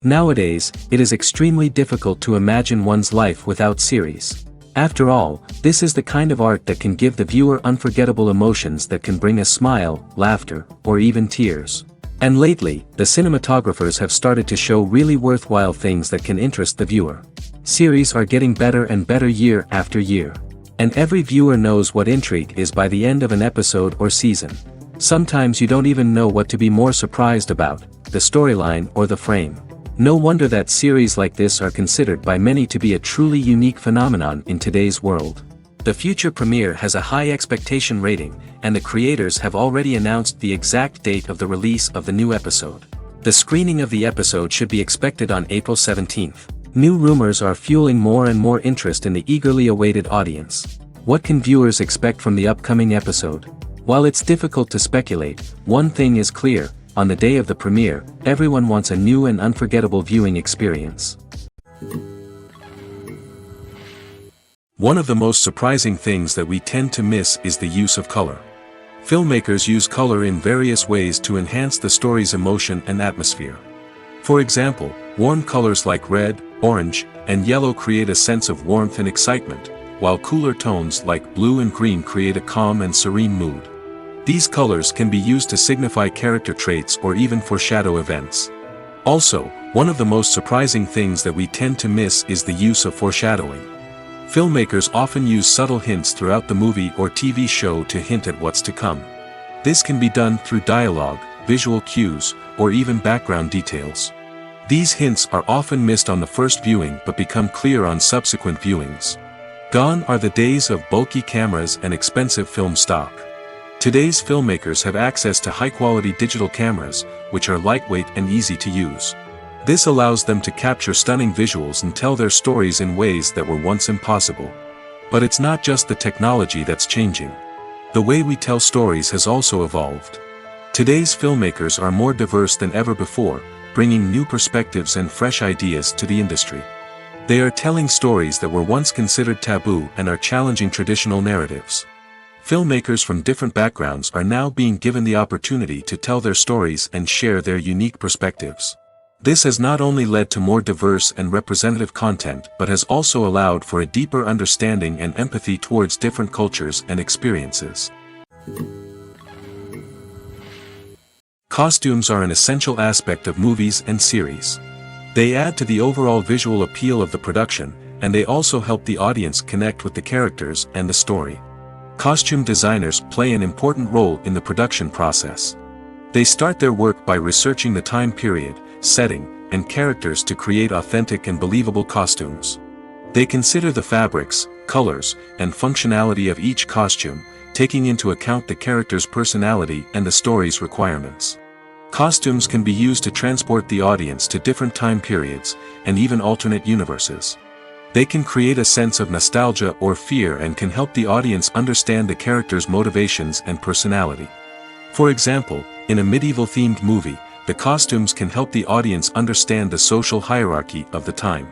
Nowadays, it is extremely difficult to imagine one's life without series. After all, this is the kind of art that can give the viewer unforgettable emotions that can bring a smile, laughter, or even tears. And lately, the cinematographers have started to show really worthwhile things that can interest the viewer. Series are getting better and better year after year. And every viewer knows what intrigue is by the end of an episode or season. Sometimes you don't even know what to be more surprised about, the storyline or the frame. No wonder that series like this are considered by many to be a truly unique phenomenon in today's world. The future premiere has a high expectation rating, and the creators have already announced the exact date of the release of the new episode. The screening of the episode should be expected on April 17th. New rumors are fueling more and more interest in the eagerly awaited audience. What can viewers expect from the upcoming episode? While it's difficult to speculate, one thing is clear: on the day of the premiere, everyone wants a new and unforgettable viewing experience. One of the most surprising things that we tend to miss is the use of color. Filmmakers use color in various ways to enhance the story's emotion and atmosphere. For example, warm colors like red, orange, and yellow create a sense of warmth and excitement, while cooler tones like blue and green create a calm and serene mood. These colors can be used to signify character traits or even foreshadow events. Also, one of the most surprising things that we tend to miss is the use of foreshadowing. Filmmakers often use subtle hints throughout the movie or TV show to hint at what's to come. This can be done through dialogue, visual cues, or even background details. These hints are often missed on the first viewing but become clear on subsequent viewings. Gone are the days of bulky cameras and expensive film stock. Today's filmmakers have access to high-quality digital cameras, which are lightweight and easy to use. This allows them to capture stunning visuals and tell their stories in ways that were once impossible. But it's not just the technology that's changing. The way we tell stories has also evolved. Today's filmmakers are more diverse than ever before, bringing new perspectives and fresh ideas to the industry. They are telling stories that were once considered taboo and are challenging traditional narratives. Filmmakers from different backgrounds are now being given the opportunity to tell their stories and share their unique perspectives. This has not only led to more diverse and representative content but has also allowed for a deeper understanding and empathy towards different cultures and experiences. Costumes are an essential aspect of movies and series. They add to the overall visual appeal of the production, and they also help the audience connect with the characters and the story. Costume designers play an important role in the production process. They start their work by researching the time period, setting, and characters to create authentic and believable costumes. They consider the fabrics, colors, and functionality of each costume, taking into account the character's personality and the story's requirements. Costumes can be used to transport the audience to different time periods, and even alternate universes. They can create a sense of nostalgia or fear and can help the audience understand the character's motivations and personality. For example, in a medieval-themed movie, the costumes can help the audience understand the social hierarchy of the time.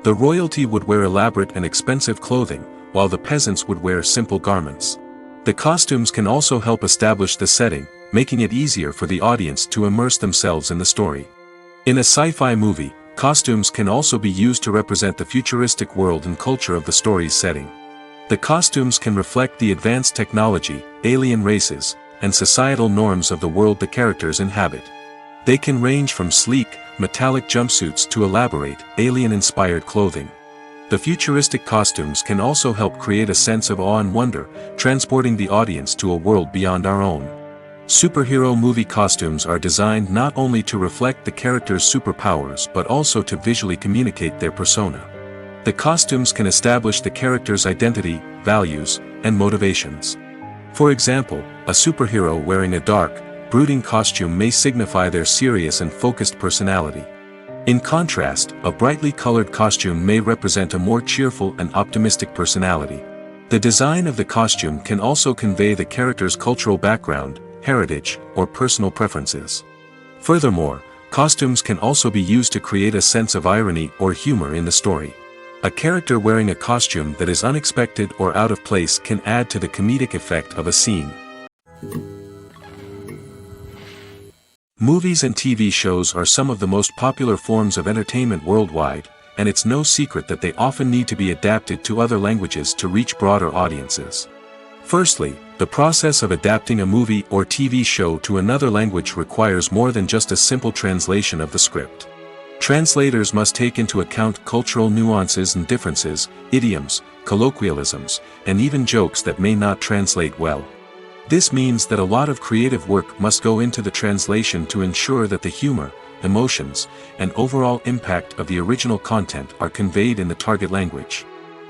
The royalty would wear elaborate and expensive clothing, while the peasants would wear simple garments. The costumes can also help establish the setting, making it easier for the audience to immerse themselves in the story. In a sci-fi movie, costumes can also be used to represent the futuristic world and culture of the story's setting. The costumes can reflect the advanced technology, alien races, and societal norms of the world the characters inhabit. They can range from sleek, metallic jumpsuits to elaborate, alien-inspired clothing. The futuristic costumes can also help create a sense of awe and wonder, transporting the audience to a world beyond our own. Superhero movie costumes are designed not only to reflect the character's superpowers but also to visually communicate their persona. The costumes can establish the character's identity, values, and motivations. For example, a superhero wearing a dark, brooding costume may signify their serious and focused personality. In contrast, a brightly colored costume may represent a more cheerful and optimistic personality. The design of the costume can also convey the character's cultural background, heritage, or personal preferences. Furthermore, costumes can also be used to create a sense of irony or humor in the story. A character wearing a costume that is unexpected or out of place can add to the comedic effect of a scene. Movies and TV shows are some of the most popular forms of entertainment worldwide, and it's no secret that they often need to be adapted to other languages to reach broader audiences. Firstly, the process of adapting a movie or TV show to another language requires more than just a simple translation of the script. Translators must take into account cultural nuances and differences, idioms, colloquialisms, and even jokes that may not translate well. This means that a lot of creative work must go into the translation to ensure that the humor, emotions, and overall impact of the original content are conveyed in the target language.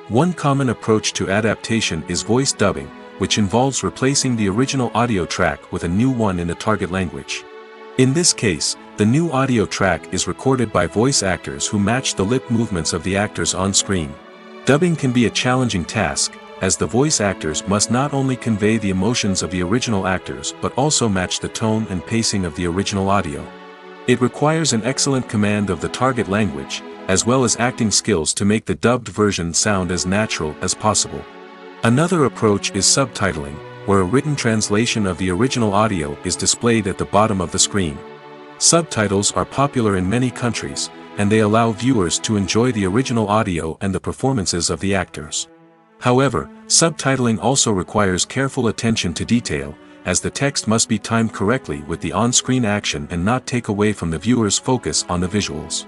One common approach to adaptation is voice dubbing, which involves replacing the original audio track with a new one in the target language. In this case, the new audio track is recorded by voice actors who match the lip movements of the actors on screen. Dubbing can be a challenging task, as the voice actors must not only convey the emotions of the original actors but also match the tone and pacing of the original audio. It requires an excellent command of the target language, as well as acting skills to make the dubbed version sound as natural as possible. Another approach is subtitling, where a written translation of the original audio is displayed at the bottom of the screen. Subtitles are popular in many countries, and they allow viewers to enjoy the original audio and the performances of the actors. However, subtitling also requires careful attention to detail, as the text must be timed correctly with the on-screen action and not take away from the viewer's focus on the visuals.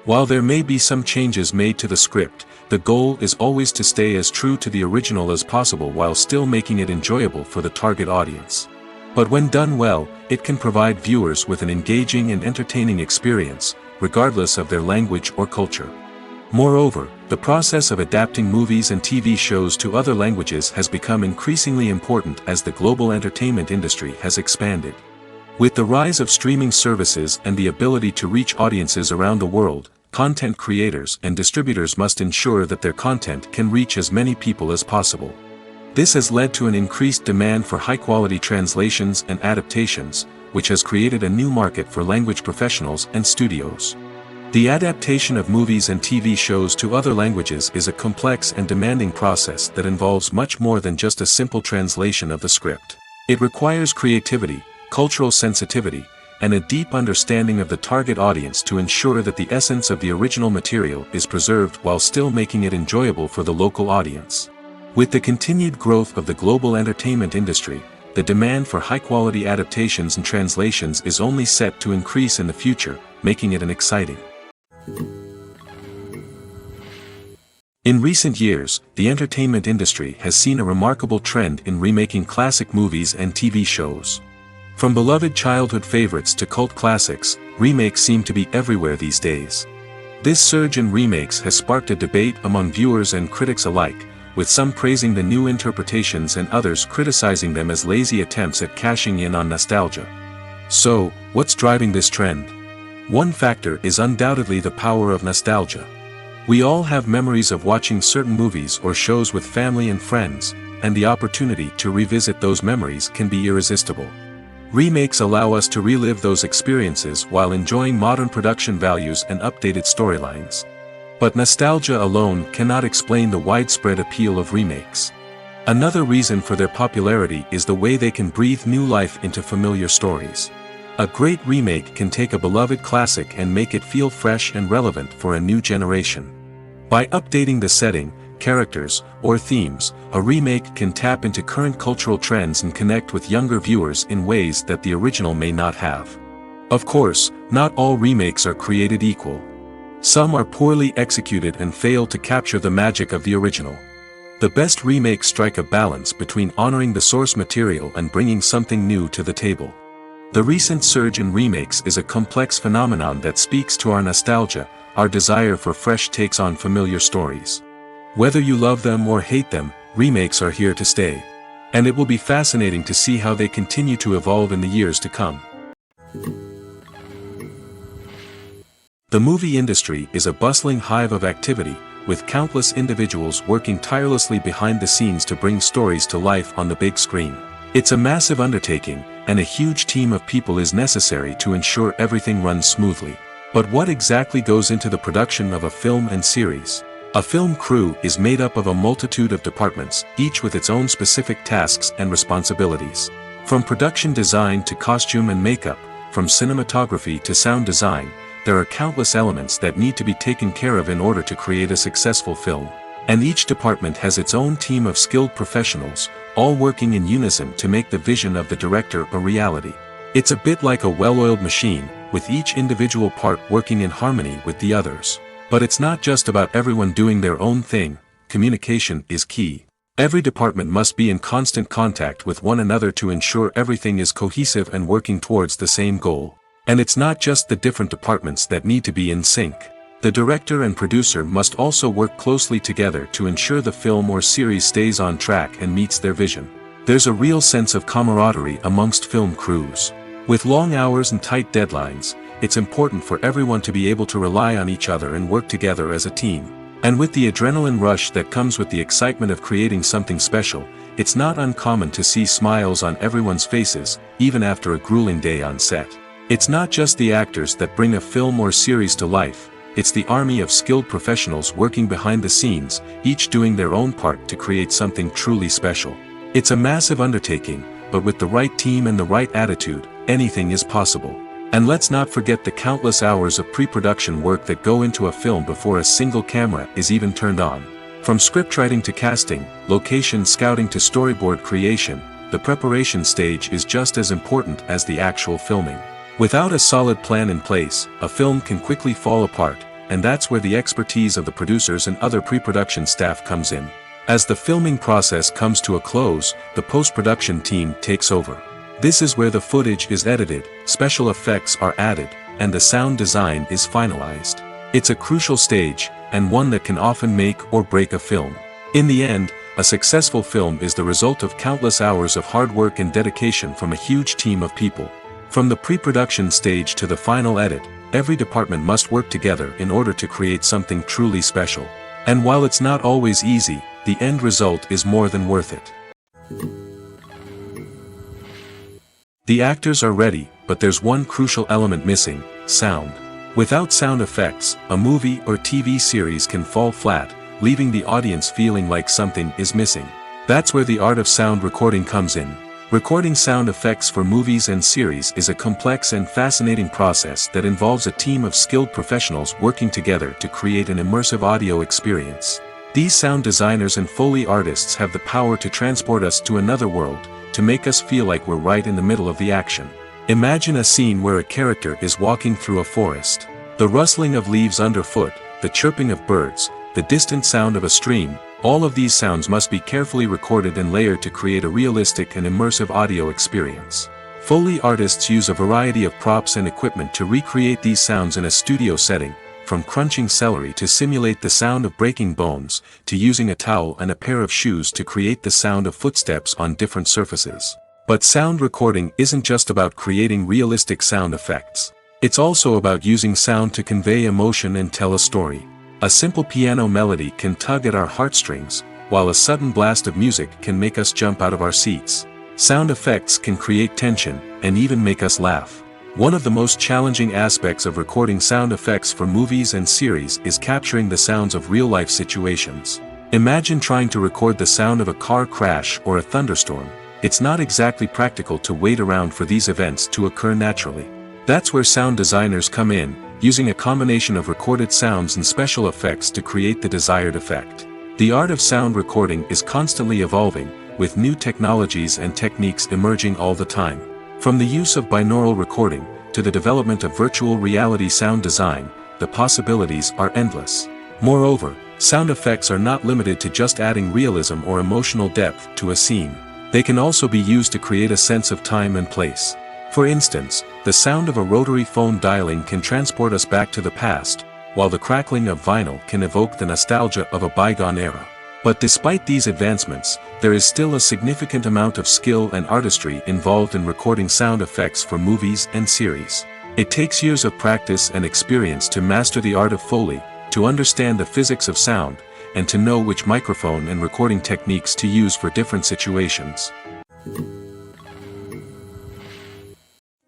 While there may be some changes made to the script, the goal is always to stay as true to the original as possible while still making it enjoyable for the target audience. But when done well, it can provide viewers with an engaging and entertaining experience, regardless of their language or culture. Moreover, the process of adapting movies and TV shows to other languages has become increasingly important as the global entertainment industry has expanded. With the rise of streaming services and the ability to reach audiences around the world, content creators and distributors must ensure that their content can reach as many people as possible. This has led to an increased demand for high-quality translations and adaptations, which has created a new market for language professionals and studios. The adaptation of movies and TV shows to other languages is a complex and demanding process that involves much more than just a simple translation of the script. It requires creativity, cultural sensitivity, and a deep understanding of the target audience to ensure that the essence of the original material is preserved while still making it enjoyable for the local audience. With the continued growth of the global entertainment industry, the demand for high-quality adaptations and translations is only set to increase in the future, making it exciting. In recent years, the entertainment industry has seen a remarkable trend in remaking classic movies and TV shows. From beloved childhood favorites to cult classics, remakes seem to be everywhere these days. This surge in remakes has sparked a debate among viewers and critics alike, with some praising the new interpretations and others criticizing them as lazy attempts at cashing in on nostalgia. So, what's driving this trend? One factor is undoubtedly the power of nostalgia. We all have memories of watching certain movies or shows with family and friends, and the opportunity to revisit those memories can be irresistible. Remakes allow us to relive those experiences while enjoying modern production values and updated storylines. But nostalgia alone cannot explain the widespread appeal of remakes. Another reason for their popularity is the way they can breathe new life into familiar stories. A great remake can take a beloved classic and make it feel fresh and relevant for a new generation. By updating the setting, characters, or themes, a remake can tap into current cultural trends and connect with younger viewers in ways that the original may not have. Of course, not all remakes are created equal. Some are poorly executed and fail to capture the magic of the original. The best remakes strike a balance between honoring the source material and bringing something new to the table. The recent surge in remakes is a complex phenomenon that speaks to our nostalgia, our desire for fresh takes on familiar stories. Whether you love them or hate them, remakes are here to stay. And it will be fascinating to see how they continue to evolve in the years to come. The movie industry is a bustling hive of activity, with countless individuals working tirelessly behind the scenes to bring stories to life on the big screen. It's a massive undertaking, and a huge team of people is necessary to ensure everything runs smoothly. But what exactly goes into the production of a film and series? A film crew is made up of a multitude of departments, each with its own specific tasks and responsibilities. From production design to costume and makeup, from cinematography to sound design, there are countless elements that need to be taken care of in order to create a successful film. And each department has its own team of skilled professionals, all working in unison to make the vision of the director a reality. It's a bit like a well-oiled machine, with each individual part working in harmony with the others. But it's not just about everyone doing their own thing. Communication is key. Every department must be in constant contact with one another to ensure everything is cohesive and working towards the same goal. And it's not just the different departments that need to be in sync. The director and producer must also work closely together to ensure the film or series stays on track and meets their vision. There's a real sense of camaraderie amongst film crews. With long hours and tight deadlines, it's important for everyone to be able to rely on each other and work together as a team. And with the adrenaline rush that comes with the excitement of creating something special, it's not uncommon to see smiles on everyone's faces, even after a grueling day on set. It's not just the actors that bring a film or series to life, it's the army of skilled professionals working behind the scenes, each doing their own part to create something truly special. It's a massive undertaking, but with the right team and the right attitude, anything is possible. And let's not forget the countless hours of pre-production work that go into a film before a single camera is even turned on. From scriptwriting to casting, location scouting to storyboard creation, the preparation stage is just as important as the actual filming. Without a solid plan in place, a film can quickly fall apart, and that's where the expertise of the producers and other pre-production staff comes in. As the filming process comes to a close, the post-production team takes over. This is where the footage is edited, special effects are added, and the sound design is finalized. It's a crucial stage, and one that can often make or break a film. In the end, a successful film is the result of countless hours of hard work and dedication from a huge team of people. From the pre-production stage to the final edit, every department must work together in order to create something truly special. And while it's not always easy, the end result is more than worth it. The actors are ready, but there's one crucial element missing: sound. Without sound effects, a movie or TV series can fall flat, leaving the audience feeling like something is missing. That's where the art of sound recording comes in. Recording sound effects for movies and series is a complex and fascinating process that involves a team of skilled professionals working together to create an immersive audio experience. These sound designers and Foley artists have the power to transport us to another world, to make us feel like we're right in the middle of the action. Imagine a scene where a character is walking through a forest. The rustling of leaves underfoot, the chirping of birds, the distant sound of a stream, all of these sounds must be carefully recorded and layered to create a realistic and immersive audio experience. Foley artists use a variety of props and equipment to recreate these sounds in a studio setting, from crunching celery to simulate the sound of breaking bones, to using a towel and a pair of shoes to create the sound of footsteps on different surfaces. But sound recording isn't just about creating realistic sound effects. It's also about using sound to convey emotion and tell a story. A simple piano melody can tug at our heartstrings, while a sudden blast of music can make us jump out of our seats. Sound effects can create tension, and even make us laugh. One of the most challenging aspects of recording sound effects for movies and series is capturing the sounds of real-life situations. Imagine trying to record the sound of a car crash or a thunderstorm. It's not exactly practical to wait around for these events to occur naturally. That's where sound designers come in, using a combination of recorded sounds and special effects to create the desired effect. The art of sound recording is constantly evolving, with new technologies and techniques emerging all the time. From the use of binaural recording, to the development of virtual reality sound design, the possibilities are endless. Moreover, sound effects are not limited to just adding realism or emotional depth to a scene. They can also be used to create a sense of time and place. For instance, the sound of a rotary phone dialing can transport us back to the past, while the crackling of vinyl can evoke the nostalgia of a bygone era. But despite these advancements, there is still a significant amount of skill and artistry involved in recording sound effects for movies and series. It takes years of practice and experience to master the art of Foley, to understand the physics of sound, and to know which microphone and recording techniques to use for different situations.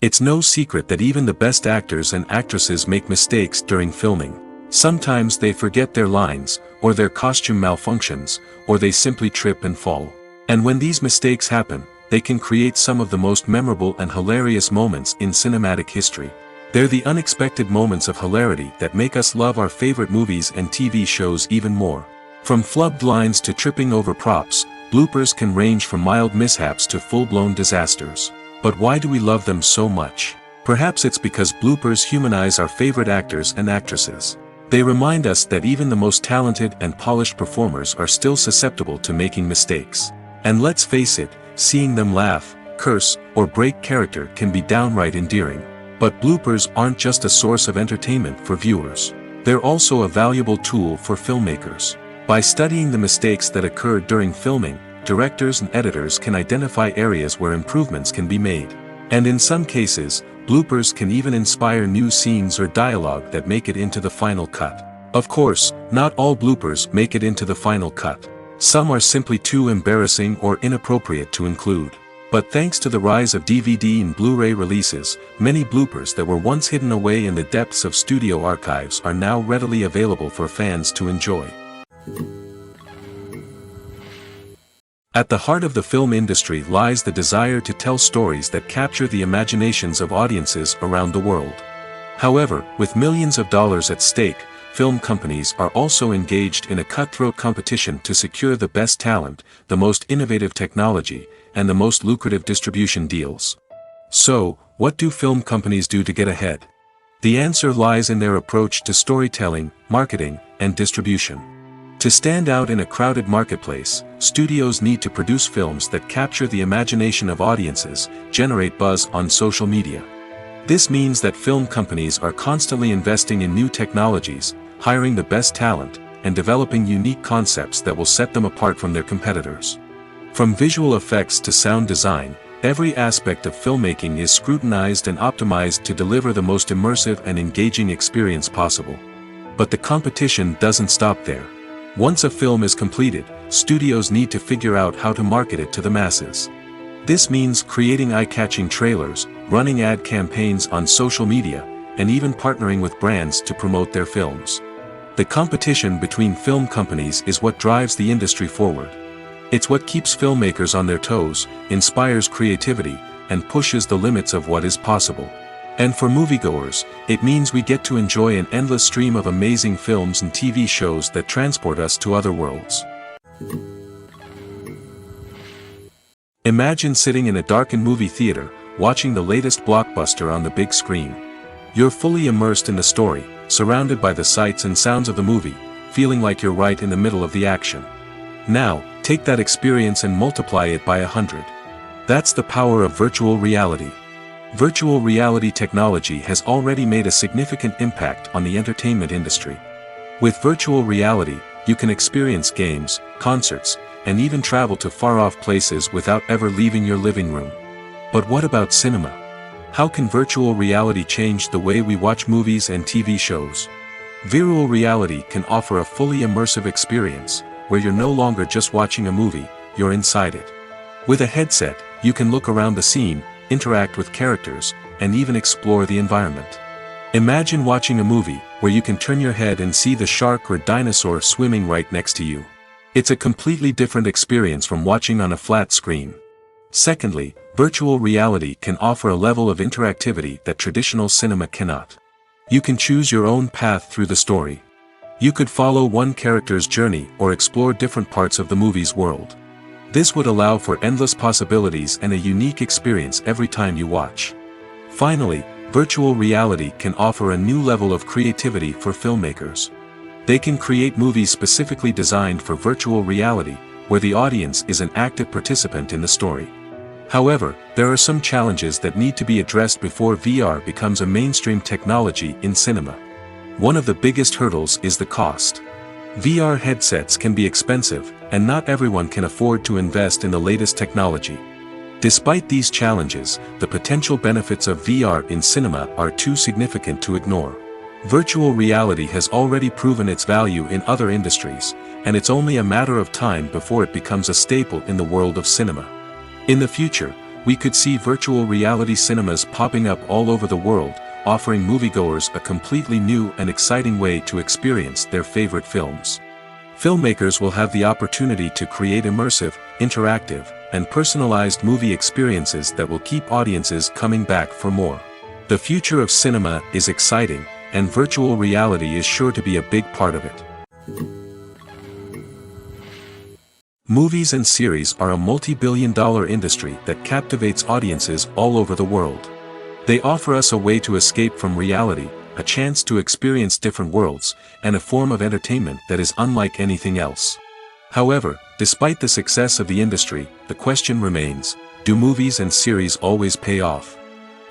It's no secret that even the best actors and actresses make mistakes during filming. Sometimes they forget their lines, or their costume malfunctions, or they simply trip and fall. And when these mistakes happen, they can create some of the most memorable and hilarious moments in cinematic history. They're the unexpected moments of hilarity that make us love our favorite movies and TV shows even more. From flubbed lines to tripping over props, bloopers can range from mild mishaps to full-blown disasters. But why do we love them so much? Perhaps it's because bloopers humanize our favorite actors and actresses. They remind us that even the most talented and polished performers are still susceptible to making mistakes. And let's face it, seeing them laugh, curse, or break character can be downright endearing. But bloopers aren't just a source of entertainment for viewers. They're also a valuable tool for filmmakers. By studying the mistakes that occurred during filming, directors and editors can identify areas where improvements can be made. And in some cases, bloopers can even inspire new scenes or dialogue that make it into the final cut. Of course, not all bloopers make it into the final cut. Some are simply too embarrassing or inappropriate to include. But thanks to the rise of DVD and Blu-ray releases, many bloopers that were once hidden away in the depths of studio archives are now readily available for fans to enjoy. At the heart of the film industry lies the desire to tell stories that capture the imaginations of audiences around the world. However, with millions of dollars at stake, film companies are also engaged in a cutthroat competition to secure the best talent, the most innovative technology, and the most lucrative distribution deals. So, what do film companies do to get ahead? The answer lies in their approach to storytelling, marketing, and distribution. To stand out in a crowded marketplace, studios need to produce films that capture the imagination of audiences, generate buzz on social media. This means that film companies are constantly investing in new technologies, hiring the best talent, and developing unique concepts that will set them apart from their competitors. From visual effects to sound design, every aspect of filmmaking is scrutinized and optimized to deliver the most immersive and engaging experience possible. But the competition doesn't stop there. Once a film is completed, studios need to figure out how to market it to the masses. This means creating eye-catching trailers, running ad campaigns on social media, and even partnering with brands to promote their films. The competition between film companies is what drives the industry forward. It's what keeps filmmakers on their toes, inspires creativity, and pushes the limits of what is possible. And for moviegoers, it means we get to enjoy an endless stream of amazing films and TV shows that transport us to other worlds. Imagine sitting in a darkened movie theater, watching the latest blockbuster on the big screen. You're fully immersed in the story, surrounded by the sights and sounds of the movie, feeling like you're right in the middle of the action. Now, take that experience and multiply it by 100. That's the power of virtual reality. Virtual reality technology has already made a significant impact on the entertainment industry. With virtual reality, you can experience games, concerts, and even travel to far-off places without ever leaving your living room. But what about cinema? How can virtual reality change the way we watch movies and TV shows? Virtual reality can offer a fully immersive experience, where you're no longer just watching a movie, you're inside it. With a headset, you can look around the scene, interact with characters, and even explore the environment. Imagine watching a movie where you can turn your head and see the shark or dinosaur swimming right next to you. It's a completely different experience from watching on a flat screen. Secondly, virtual reality can offer a level of interactivity that traditional cinema cannot. You can choose your own path through the story. You could follow one character's journey or explore different parts of the movie's world. This would allow for endless possibilities and a unique experience every time you watch. Finally, virtual reality can offer a new level of creativity for filmmakers. They can create movies specifically designed for virtual reality, where the audience is an active participant in the story. However, there are some challenges that need to be addressed before VR becomes a mainstream technology in cinema. One of the biggest hurdles is the cost. VR headsets can be expensive, and not everyone can afford to invest in the latest technology. Despite these challenges, the potential benefits of VR in cinema are too significant to ignore. Virtual reality has already proven its value in other industries, and it's only a matter of time before it becomes a staple in the world of cinema. In the future, we could see virtual reality cinemas popping up all over the world, offering moviegoers a completely new and exciting way to experience their favorite films. Filmmakers will have the opportunity to create immersive, interactive, and personalized movie experiences that will keep audiences coming back for more. The future of cinema is exciting, and virtual reality is sure to be a big part of it. Movies and series are a multi-billion-dollar industry that captivates audiences all over the world. They offer us a way to escape from reality, a chance to experience different worlds, and a form of entertainment that is unlike anything else. However, despite the success of the industry, the question remains, do movies and series always pay off?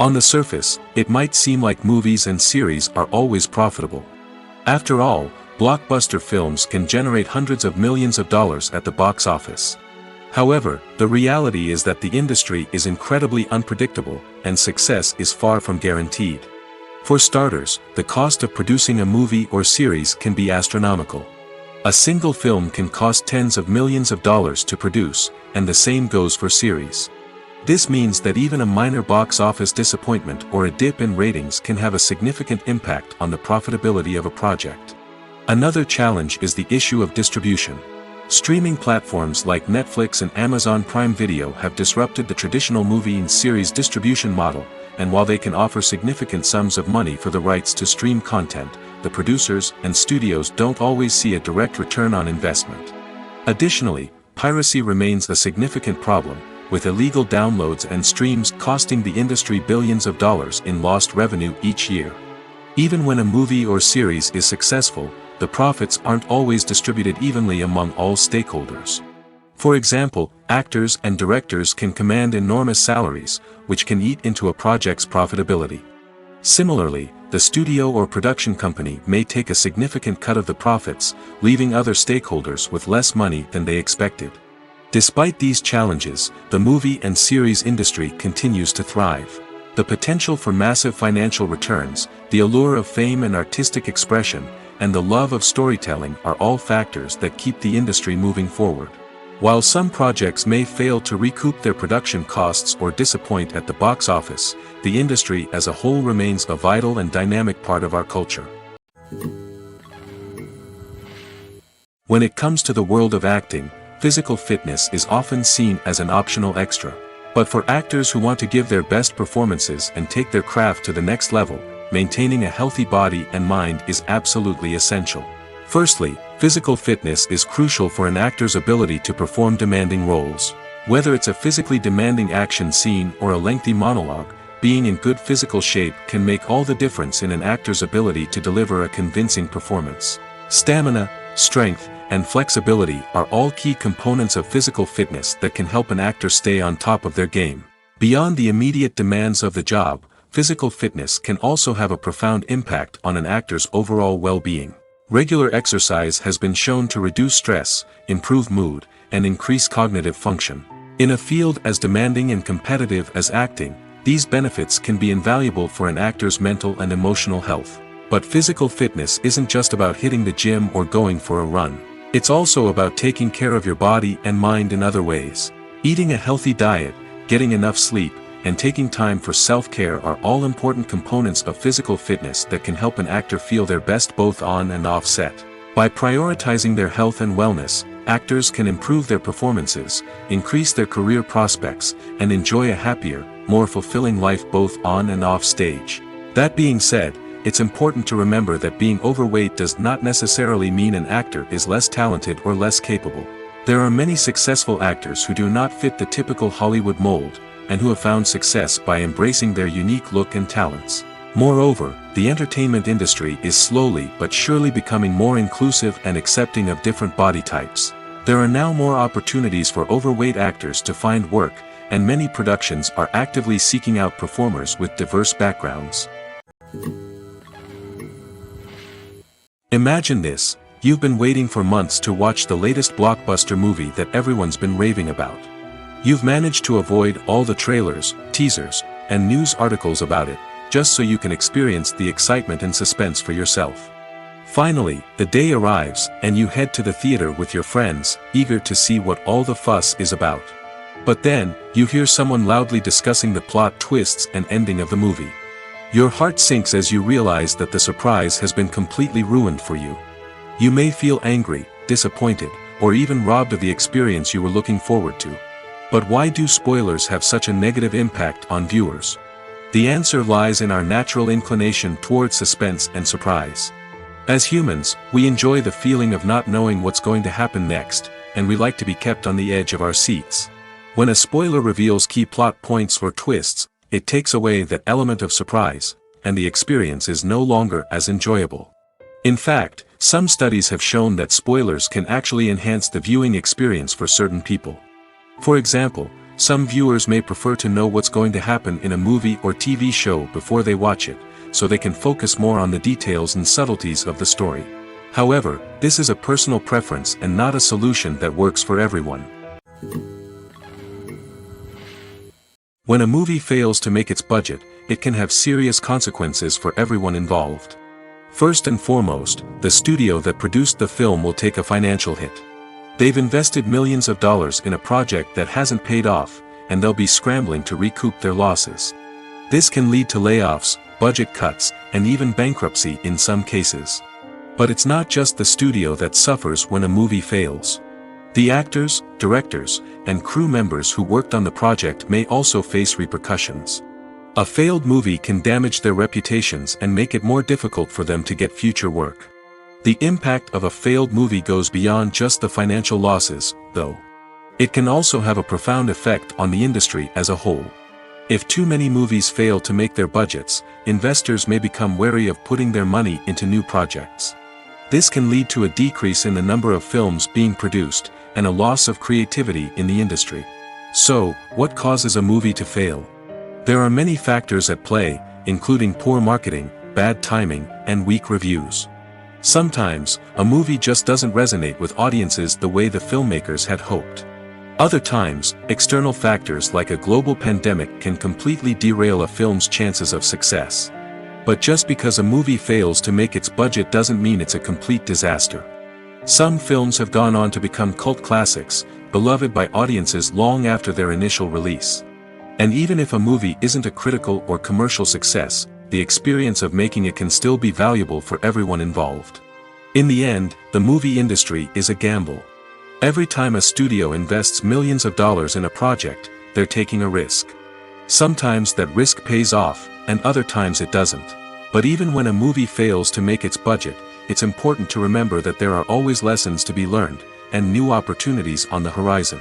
On the surface, it might seem like movies and series are always profitable. After all, blockbuster films can generate hundreds of millions of dollars at the box office. However, the reality is that the industry is incredibly unpredictable, and success is far from guaranteed. For starters, the cost of producing a movie or series can be astronomical. A single film can cost tens of millions of dollars to produce, and the same goes for series. This means that even a minor box office disappointment or a dip in ratings can have a significant impact on the profitability of a project. Another challenge is the issue of distribution. Streaming platforms like Netflix and Amazon Prime Video have disrupted the traditional movie and series distribution model, and while they can offer significant sums of money for the rights to stream content, the producers and studios don't always see a direct return on investment. Additionally, piracy remains a significant problem, with illegal downloads and streams costing the industry billions of dollars in lost revenue each year. Even when a movie or series is successful, the profits aren't always distributed evenly among all stakeholders. For example, actors and directors can command enormous salaries, which can eat into a project's profitability. Similarly, the studio or production company may take a significant cut of the profits, leaving other stakeholders with less money than they expected. Despite these challenges, the movie and series industry continues to thrive. The potential for massive financial returns, the allure of fame and artistic expression, and the love of storytelling are all factors that keep the industry moving forward. While some projects may fail to recoup their production costs or disappoint at the box office, the industry as a whole remains a vital and dynamic part of our culture. When it comes to the world of acting, physical fitness is often seen as an optional extra. But for actors who want to give their best performances and take their craft to the next level, maintaining a healthy body and mind is absolutely essential. Firstly, physical fitness is crucial for an actor's ability to perform demanding roles. Whether it's a physically demanding action scene or a lengthy monologue, being in good physical shape can make all the difference in an actor's ability to deliver a convincing performance. Stamina, strength, and flexibility are all key components of physical fitness that can help an actor stay on top of their game. Beyond the immediate demands of the job, physical fitness can also have a profound impact on an actor's overall well-being. Regular exercise has been shown to reduce stress, improve mood, and increase cognitive function. In a field as demanding and competitive as acting, these benefits can be invaluable for an actor's mental and emotional health. But physical fitness isn't just about hitting the gym or going for a run. It's also about taking care of your body and mind in other ways. Eating a healthy diet, getting enough sleep, and taking time for self-care are all important components of physical fitness that can help an actor feel their best both on and off set. By prioritizing their health and wellness, actors can improve their performances, increase their career prospects, and enjoy a happier, more fulfilling life both on and off stage. That being said, it's important to remember that being overweight does not necessarily mean an actor is less talented or less capable. There are many successful actors who do not fit the typical Hollywood mold, and who have found success by embracing their unique look and talents. Moreover, the entertainment industry is slowly but surely becoming more inclusive and accepting of different body types. There are now more opportunities for overweight actors to find work, and many productions are actively seeking out performers with diverse backgrounds. Imagine this: you've been waiting for months to watch the latest blockbuster movie that everyone's been raving about. You've managed to avoid all the trailers, teasers, and news articles about it, just so you can experience the excitement and suspense for yourself. Finally, the day arrives, and you head to the theater with your friends, eager to see what all the fuss is about. But then, you hear someone loudly discussing the plot twists and ending of the movie. Your heart sinks as you realize that the surprise has been completely ruined for you. You may feel angry, disappointed, or even robbed of the experience you were looking forward to. But why do spoilers have such a negative impact on viewers? The answer lies in our natural inclination toward suspense and surprise. As humans, we enjoy the feeling of not knowing what's going to happen next, and we like to be kept on the edge of our seats. When a spoiler reveals key plot points or twists, it takes away that element of surprise, and the experience is no longer as enjoyable. In fact, some studies have shown that spoilers can actually enhance the viewing experience for certain people. For example, some viewers may prefer to know what's going to happen in a movie or TV show before they watch it, so they can focus more on the details and subtleties of the story. However, this is a personal preference and not a solution that works for everyone. When a movie fails to make its budget, it can have serious consequences for everyone involved. First and foremost, the studio that produced the film will take a financial hit. They've invested millions of dollars in a project that hasn't paid off, and they'll be scrambling to recoup their losses. This can lead to layoffs, budget cuts, and even bankruptcy in some cases. But it's not just the studio that suffers when a movie fails. The actors, directors, and crew members who worked on the project may also face repercussions. A failed movie can damage their reputations and make it more difficult for them to get future work. The impact of a failed movie goes beyond just the financial losses, though. It can also have a profound effect on the industry as a whole. If too many movies fail to make their budgets, investors may become wary of putting their money into new projects. This can lead to a decrease in the number of films being produced, and a loss of creativity in the industry. So, what causes a movie to fail? There are many factors at play, including poor marketing, bad timing, and weak reviews. Sometimes, a movie just doesn't resonate with audiences the way the filmmakers had hoped. Other times, external factors like a global pandemic can completely derail a film's chances of success. But just because a movie fails to make its budget doesn't mean it's a complete disaster. Some films have gone on to become cult classics, beloved by audiences long after their initial release. And even if a movie isn't a critical or commercial success, the experience of making it can still be valuable for everyone involved. In the end, the movie industry is a gamble. Every time a studio invests millions of dollars in a project, they're taking a risk. Sometimes that risk pays off, and other times it doesn't. But even when a movie fails to make its budget, it's important to remember that there are always lessons to be learned, and new opportunities on the horizon.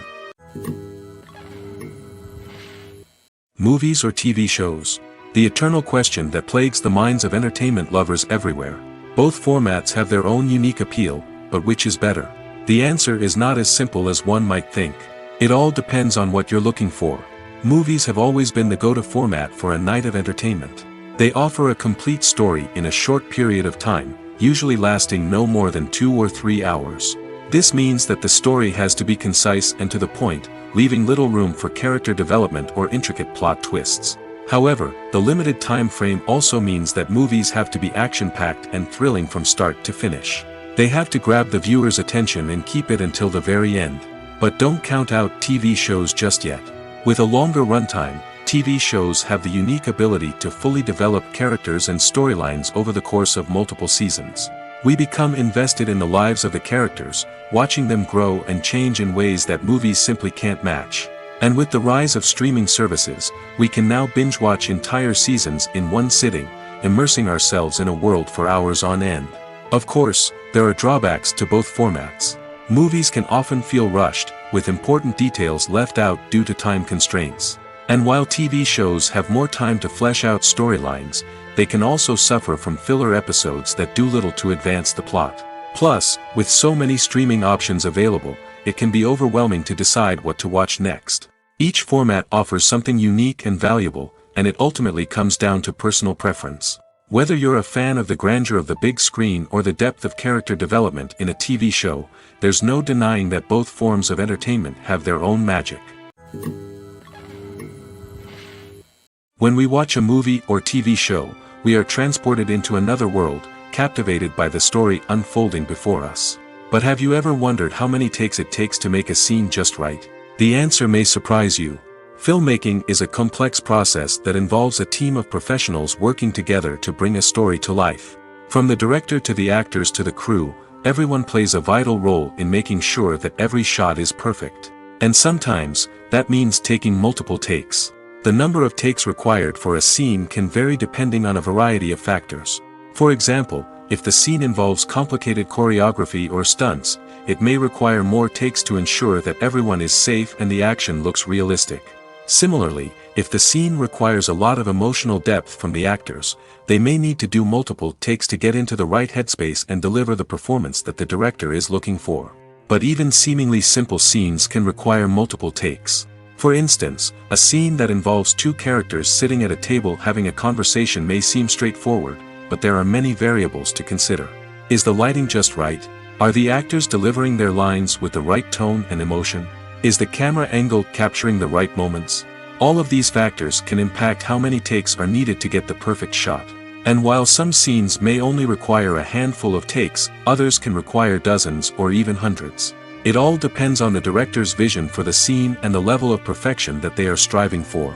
Movies or TV shows? The eternal question that plagues the minds of entertainment lovers everywhere. Both formats have their own unique appeal, but which is better? The answer is not as simple as one might think. It all depends on what you're looking for. Movies have always been the go-to format for a night of entertainment. They offer a complete story in a short period of time, usually lasting no more than 2 or 3 hours. This means that the story has to be concise and to the point, leaving little room for character development or intricate plot twists. However, the limited time frame also means that movies have to be action-packed and thrilling from start to finish. They have to grab the viewer's attention and keep it until the very end. But don't count out TV shows just yet. With a longer runtime, TV shows have the unique ability to fully develop characters and storylines over the course of multiple seasons. We become invested in the lives of the characters, watching them grow and change in ways that movies simply can't match. And with the rise of streaming services, we can now binge-watch entire seasons in one sitting, immersing ourselves in a world for hours on end. Of course, there are drawbacks to both formats. Movies can often feel rushed, with important details left out due to time constraints. And while TV shows have more time to flesh out storylines, they can also suffer from filler episodes that do little to advance the plot. Plus, with so many streaming options available, it can be overwhelming to decide what to watch next. Each format offers something unique and valuable, and it ultimately comes down to personal preference. Whether you're a fan of the grandeur of the big screen or the depth of character development in a TV show, there's no denying that both forms of entertainment have their own magic. When we watch a movie or TV show, we are transported into another world, captivated by the story unfolding before us. But have you ever wondered how many takes it takes to make a scene just right? The answer may surprise you. Filmmaking is a complex process that involves a team of professionals working together to bring a story to life. From the director to the actors to the crew, everyone plays a vital role in making sure that every shot is perfect. And sometimes, that means taking multiple takes. The number of takes required for a scene can vary depending on a variety of factors. For example, if the scene involves complicated choreography or stunts, it may require more takes to ensure that everyone is safe and the action looks realistic. Similarly, if the scene requires a lot of emotional depth from the actors, they may need to do multiple takes to get into the right headspace and deliver the performance that the director is looking for. But even seemingly simple scenes can require multiple takes. For instance, a scene that involves two characters sitting at a table having a conversation may seem straightforward, but there are many variables to consider. Is the lighting just right? Are the actors delivering their lines with the right tone and emotion? Is the camera angle capturing the right moments? All of these factors can impact how many takes are needed to get the perfect shot. And while some scenes may only require a handful of takes, others can require dozens or even hundreds. It all depends on the director's vision for the scene and the level of perfection that they are striving for.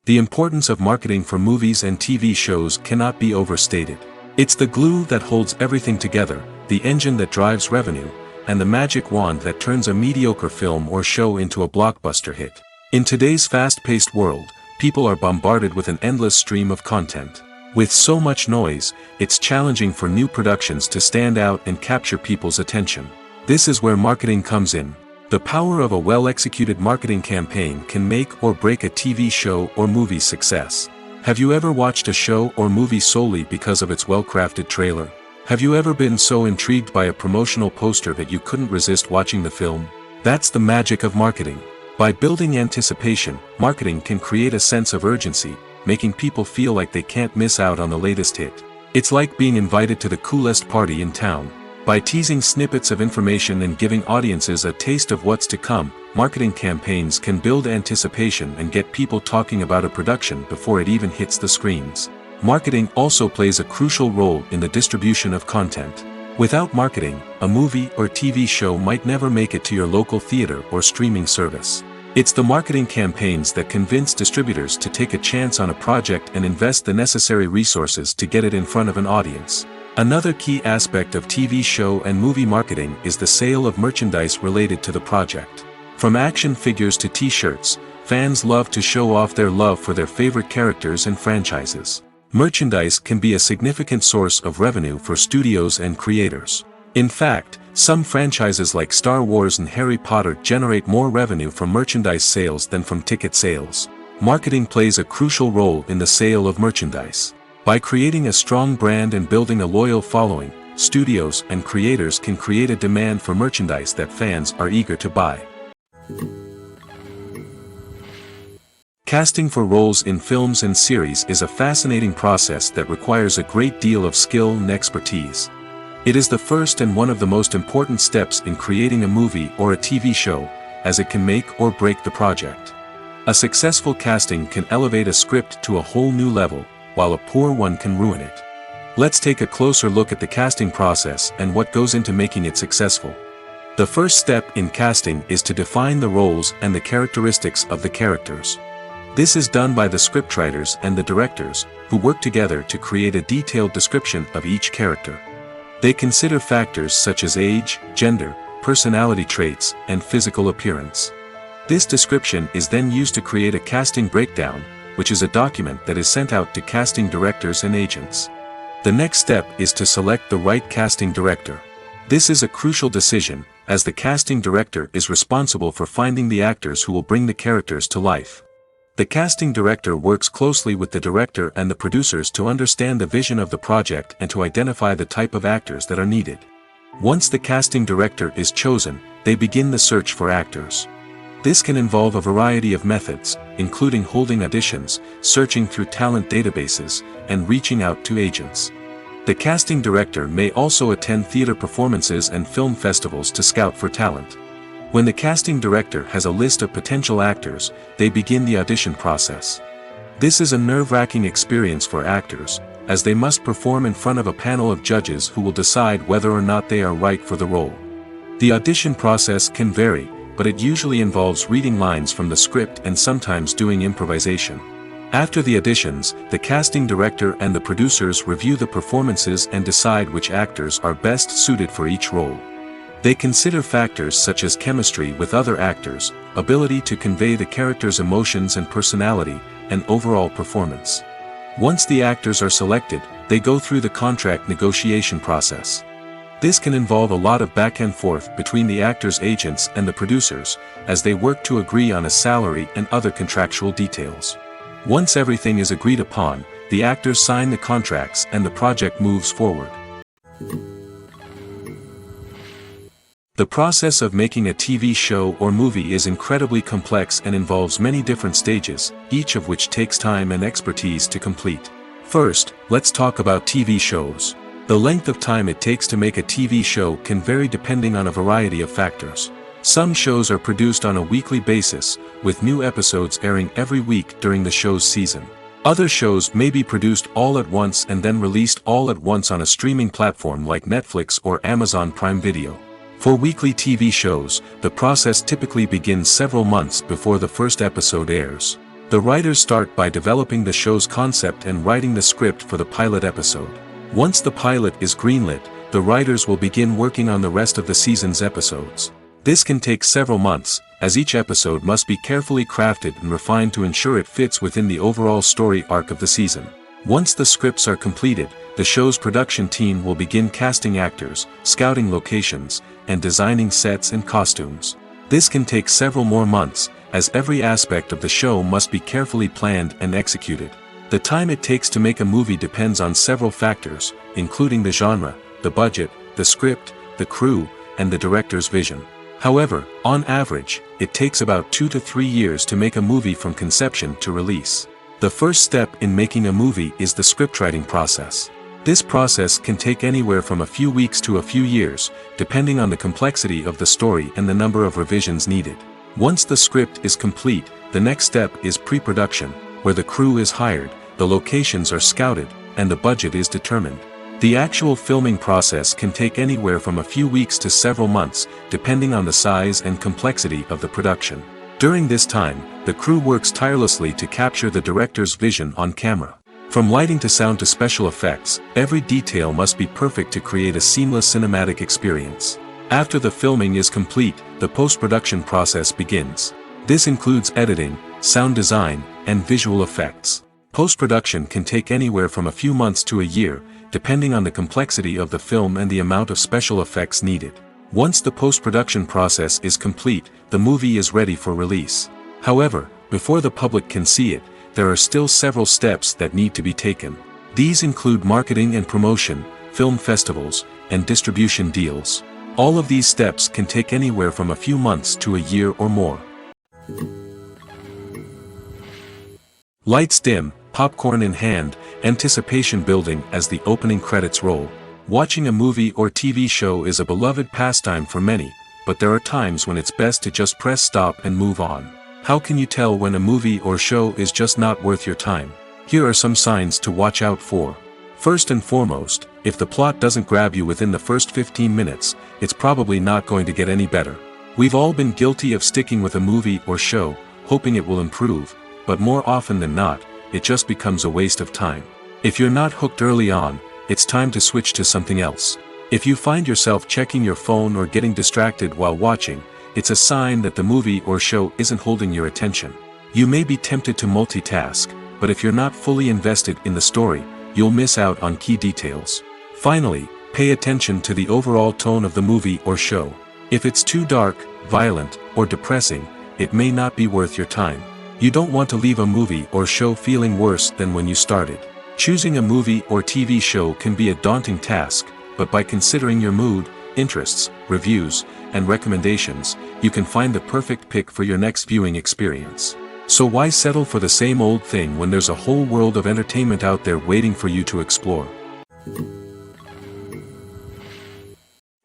The importance of marketing for movies and TV shows cannot be overstated. It's the glue that holds everything together, the engine that drives revenue, and the magic wand that turns a mediocre film or show into a blockbuster hit. In today's fast-paced world, people are bombarded with an endless stream of content. With so much noise, it's challenging for new productions to stand out and capture people's attention. This is where marketing comes in. The power of a well-executed marketing campaign can make or break a TV show or movie's success. Have you ever watched a show or movie solely because of its well-crafted trailer? Have you ever been so intrigued by a promotional poster that you couldn't resist watching the film? That's the magic of marketing. By building anticipation, marketing can create a sense of urgency, making people feel like they can't miss out on the latest hit. It's like being invited to the coolest party in town. By teasing snippets of information and giving audiences a taste of what's to come, marketing campaigns can build anticipation and get people talking about a production before it even hits the screens. Marketing also plays a crucial role in the distribution of content. Without marketing, a movie or TV show might never make it to your local theater or streaming service. It's the marketing campaigns that convince distributors to take a chance on a project and invest the necessary resources to get it in front of an audience. Another key aspect of TV show and movie marketing is the sale of merchandise related to the project. From action figures to t-shirts, fans love to show off their love for their favorite characters and franchises. Merchandise can be a significant source of revenue for studios and creators. In fact, some franchises like Star Wars and Harry Potter generate more revenue from merchandise sales than from ticket sales. Marketing plays a crucial role in the sale of merchandise. By creating a strong brand and building a loyal following, studios and creators can create a demand for merchandise that fans are eager to buy. Casting for roles in films and series is a fascinating process that requires a great deal of skill and expertise. It is the first and one of the most important steps in creating a movie or a TV show, as it can make or break the project. A successful casting can elevate a script to a whole new level, while a poor one can ruin it. Let's take a closer look at the casting process and what goes into making it successful. The first step in casting is to define the roles and the characteristics of the characters. This is done by the scriptwriters and the directors, who work together to create a detailed description of each character. They consider factors such as age, gender, personality traits, and physical appearance. This description is then used to create a casting breakdown, which is a document that is sent out to casting directors and agents. The next step is to select the right casting director. This is a crucial decision, as the casting director is responsible for finding the actors who will bring the characters to life. The casting director works closely with the director and the producers to understand the vision of the project and to identify the type of actors that are needed. Once the casting director is chosen, they begin the search for actors. This can involve a variety of methods, including holding auditions, searching through talent databases, and reaching out to agents. The casting director may also attend theater performances and film festivals to scout for talent. When the casting director has a list of potential actors, they begin the audition process. This is a nerve-wracking experience for actors, as they must perform in front of a panel of judges who will decide whether or not they are right for the role. The audition process can vary, but it usually involves reading lines from the script and sometimes doing improvisation. After the auditions, the casting director and the producers review the performances and decide which actors are best suited for each role. They consider factors such as chemistry with other actors, ability to convey the character's emotions and personality, and overall performance. Once the actors are selected, they go through the contract negotiation process. This can involve a lot of back and forth between the actors' agents and the producers, as they work to agree on a salary and other contractual details. Once everything is agreed upon, the actors sign the contracts and the project moves forward. The process of making a TV show or movie is incredibly complex and involves many different stages, each of which takes time and expertise to complete. First, let's talk about TV shows. The length of time it takes to make a TV show can vary depending on a variety of factors. Some shows are produced on a weekly basis, with new episodes airing every week during the show's season. Other shows may be produced all at once and then released all at once on a streaming platform like Netflix or Amazon Prime Video. For weekly TV shows, the process typically begins several months before the first episode airs. The writers start by developing the show's concept and writing the script for the pilot episode. Once the pilot is greenlit, the writers will begin working on the rest of the season's episodes. This can take several months, as each episode must be carefully crafted and refined to ensure it fits within the overall story arc of the season. Once the scripts are completed, the show's production team will begin casting actors, scouting locations, and designing sets and costumes. This can take several more months, as every aspect of the show must be carefully planned and executed. The time it takes to make a movie depends on several factors, including the genre, the budget, the script, the crew, and the director's vision. However, on average, it takes about 2 to 3 years to make a movie from conception to release. The first step in making a movie is the scriptwriting process. This process can take anywhere from a few weeks to a few years, depending on the complexity of the story and the number of revisions needed. Once the script is complete, the next step is pre-production, where the crew is hired, the locations are scouted, and the budget is determined. The actual filming process can take anywhere from a few weeks to several months, depending on the size and complexity of the production. During this time, the crew works tirelessly to capture the director's vision on camera. From lighting to sound to special effects, every detail must be perfect to create a seamless cinematic experience. After the filming is complete, the post-production process begins. This includes editing, sound design, and visual effects. Post-production can take anywhere from a few months to a year, depending on the complexity of the film and the amount of special effects needed. Once the post-production process is complete, the movie is ready for release. However, before the public can see it, there are still several steps that need to be taken. These include marketing and promotion, film festivals, and distribution deals. All of these steps can take anywhere from a few months to a year or more. Lights dim, popcorn in hand, anticipation building as the opening credits roll. Watching a movie or TV show is a beloved pastime for many, but there are times when it's best to just press stop and move on. How can you tell when a movie or show is just not worth your time? Here are some signs to watch out for. First and foremost, if the plot doesn't grab you within the first 15 minutes, it's probably not going to get any better. We've all been guilty of sticking with a movie or show, hoping it will improve, but more often than not, it just becomes a waste of time. If you're not hooked early on, it's time to switch to something else. If you find yourself checking your phone or getting distracted while watching, it's a sign that the movie or show isn't holding your attention. You may be tempted to multitask, but if you're not fully invested in the story, you'll miss out on key details. Finally, pay attention to the overall tone of the movie or show. If it's too dark, violent, or depressing, it may not be worth your time. You don't want to leave a movie or show feeling worse than when you started. Choosing a movie or TV show can be a daunting task, but by considering your mood, interests, reviews, and recommendations, you can find the perfect pick for your next viewing experience. So why settle for the same old thing when there's a whole world of entertainment out there waiting for you to explore?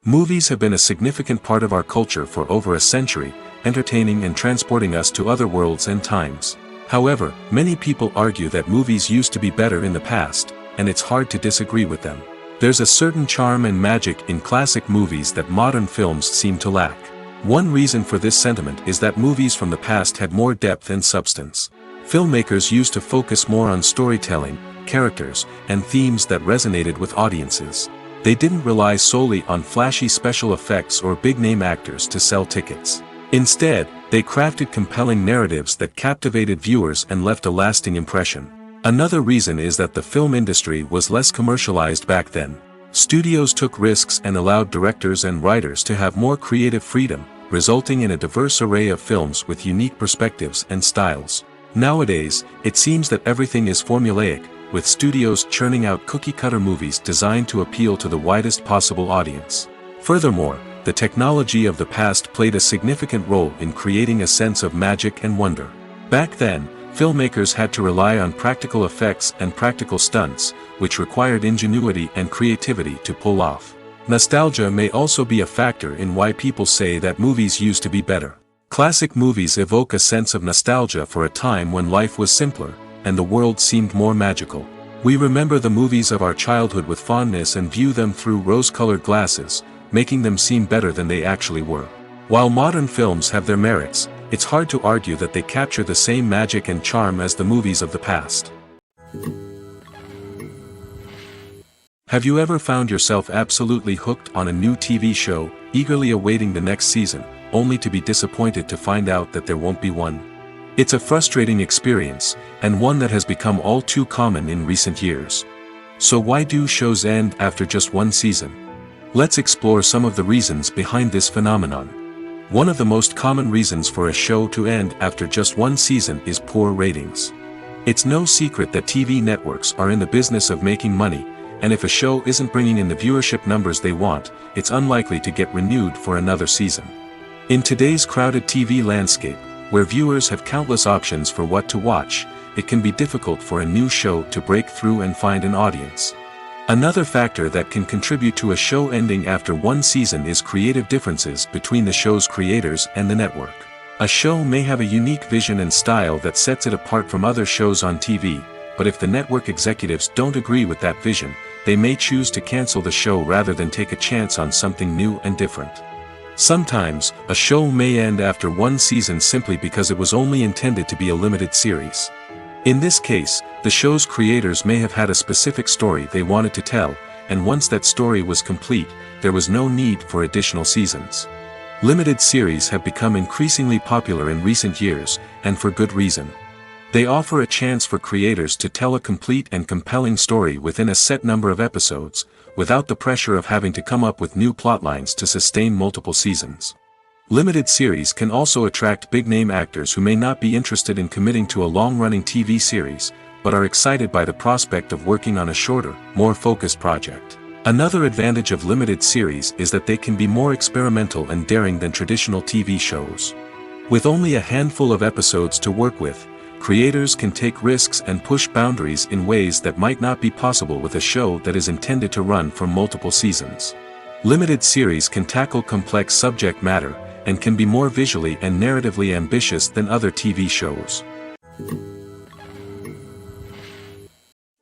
Movies have been a significant part of our culture for over a century, entertaining and transporting us to other worlds and times. However, many people argue that movies used to be better in the past, and it's hard to disagree with them. There's a certain charm and magic in classic movies that modern films seem to lack. One reason for this sentiment is that movies from the past had more depth and substance. Filmmakers used to focus more on storytelling, characters, and themes that resonated with audiences. They didn't rely solely on flashy special effects or big-name actors to sell tickets. Instead, they crafted compelling narratives that captivated viewers and left a lasting impression. Another reason is that the film industry was less commercialized back then. Studios took risks and allowed directors and writers to have more creative freedom, resulting in a diverse array of films with unique perspectives and styles. Nowadays, it seems that everything is formulaic, with studios churning out cookie-cutter movies designed to appeal to the widest possible audience. Furthermore, the technology of the past played a significant role in creating a sense of magic and wonder. Back then, filmmakers had to rely on practical effects and practical stunts, which required ingenuity and creativity to pull off. Nostalgia may also be a factor in why people say that movies used to be better. Classic movies evoke a sense of nostalgia for a time when life was simpler, and the world seemed more magical. We remember the movies of our childhood with fondness and view them through rose-colored glasses, making them seem better than they actually were. While modern films have their merits, it's hard to argue that they capture the same magic and charm as the movies of the past. Have you ever found yourself absolutely hooked on a new TV show, eagerly awaiting the next season, only to be disappointed to find out that there won't be one? It's a frustrating experience, and one that has become all too common in recent years. So why do shows end after just one season? Let's explore some of the reasons behind this phenomenon. One of the most common reasons for a show to end after just one season is poor ratings. It's no secret that TV networks are in the business of making money, and if a show isn't bringing in the viewership numbers they want, it's unlikely to get renewed for another season. In today's crowded TV landscape, where viewers have countless options for what to watch, it can be difficult for a new show to break through and find an audience. Another factor that can contribute to a show ending after one season is creative differences between the show's creators and the network. A show may have a unique vision and style that sets it apart from other shows on TV, but if the network executives don't agree with that vision, they may choose to cancel the show rather than take a chance on something new and different. Sometimes, a show may end after one season simply because it was only intended to be a limited series. In this case, the show's creators may have had a specific story they wanted to tell, and once that story was complete, there was no need for additional seasons. Limited series have become increasingly popular in recent years, and for good reason. They offer a chance for creators to tell a complete and compelling story within a set number of episodes, without the pressure of having to come up with new plotlines to sustain multiple seasons. Limited series can also attract big-name actors who may not be interested in committing to a long-running TV series, but are excited by the prospect of working on a shorter, more focused project. Another advantage of limited series is that they can be more experimental and daring than traditional TV shows. With only a handful of episodes to work with, creators can take risks and push boundaries in ways that might not be possible with a show that is intended to run for multiple seasons. Limited series can tackle complex subject matter, and can be more visually and narratively ambitious than other TV shows.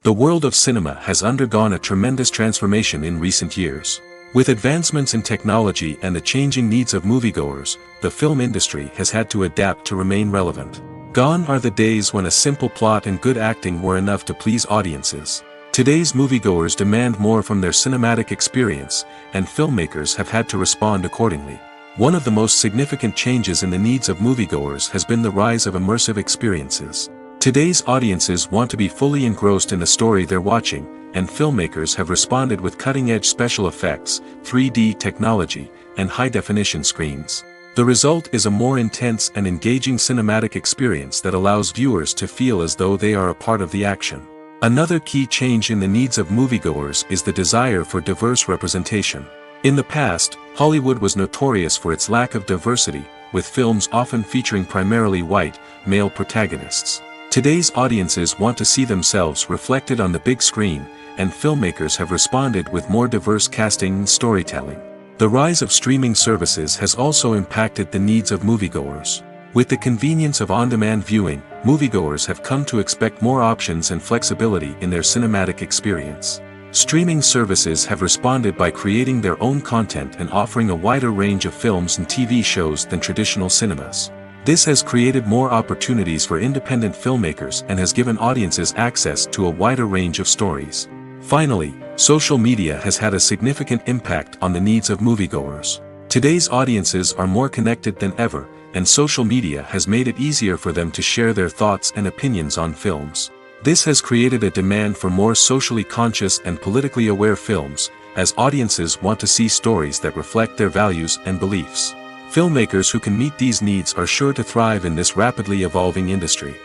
The world of cinema has undergone a tremendous transformation in recent years. With advancements in technology and the changing needs of moviegoers, the film industry has had to adapt to remain relevant. Gone are the days when a simple plot and good acting were enough to please audiences. Today's moviegoers demand more from their cinematic experience, and filmmakers have had to respond accordingly. One of the most significant changes in the needs of moviegoers has been the rise of immersive experiences. Today's audiences want to be fully engrossed in the story they're watching, and filmmakers have responded with cutting-edge special effects, 3D technology, and high-definition screens. The result is a more intense and engaging cinematic experience that allows viewers to feel as though they are a part of the action. Another key change in the needs of moviegoers is the desire for diverse representation. In the past, Hollywood was notorious for its lack of diversity, with films often featuring primarily white, male protagonists. Today's audiences want to see themselves reflected on the big screen, and filmmakers have responded with more diverse casting and storytelling. The rise of streaming services has also impacted the needs of moviegoers. With the convenience of on-demand viewing, moviegoers have come to expect more options and flexibility in their cinematic experience. Streaming services have responded by creating their own content and offering a wider range of films and TV shows than traditional cinemas. This has created more opportunities for independent filmmakers and has given audiences access to a wider range of stories. Finally, Social media has had a significant impact on the needs of moviegoers. Today's audiences are more connected than ever, and social media has made it easier for them to share their thoughts and opinions on films. This has created a demand for more socially conscious and politically aware films, as audiences want to see stories that reflect their values and beliefs. Filmmakers who can meet these needs are sure to thrive in this rapidly evolving industry.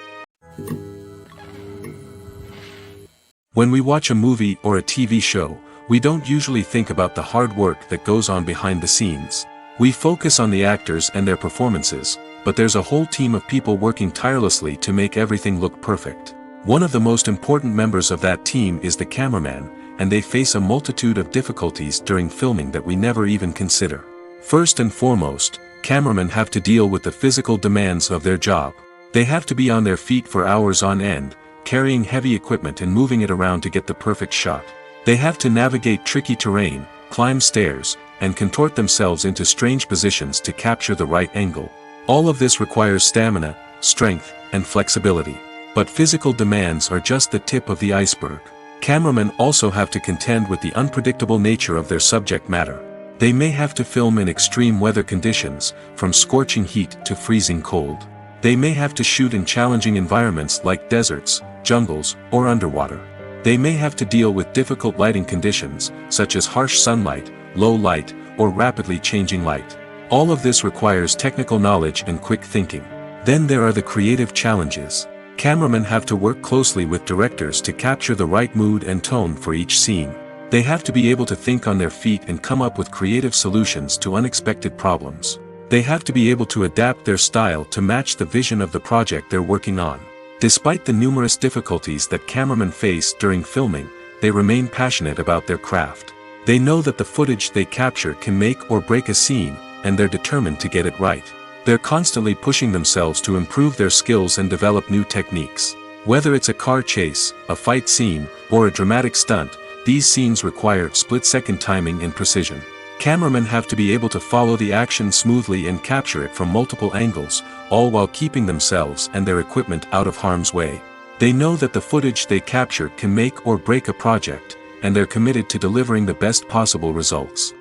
When we watch a movie or a TV show, we don't usually think about the hard work that goes on behind the scenes. We focus on the actors and their performances, but there's a whole team of people working tirelessly to make everything look perfect. One of the most important members of that team is the cameraman, and they face a multitude of difficulties during filming that we never even consider. First and foremost, cameramen have to deal with the physical demands of their job. They have to be on their feet for hours on end, carrying heavy equipment and moving it around to get the perfect shot. They have to navigate tricky terrain, climb stairs, and contort themselves into strange positions to capture the right angle. All of this requires stamina, strength, and flexibility. But physical demands are just the tip of the iceberg. Cameramen also have to contend with the unpredictable nature of their subject matter. They may have to film in extreme weather conditions, from scorching heat to freezing cold. They may have to shoot in challenging environments like deserts, jungles, or underwater. They may have to deal with difficult lighting conditions, such as harsh sunlight, low light, or rapidly changing light. All of this requires technical knowledge and quick thinking. Then there are the creative challenges. Cameramen have to work closely with directors to capture the right mood and tone for each scene. They have to be able to think on their feet and come up with creative solutions to unexpected problems. They have to be able to adapt their style to match the vision of the project they're working on. Despite the numerous difficulties that cameramen face during filming, they remain passionate about their craft. They know that the footage they capture can make or break a scene, and they're determined to get it right. They're constantly pushing themselves to improve their skills and develop new techniques. Whether it's a car chase, a fight scene, or a dramatic stunt, these scenes require split-second timing and precision. Cameramen have to be able to follow the action smoothly and capture it from multiple angles, all while keeping themselves and their equipment out of harm's way. They know that the footage they capture can make or break a project, and they're committed to delivering the best possible results.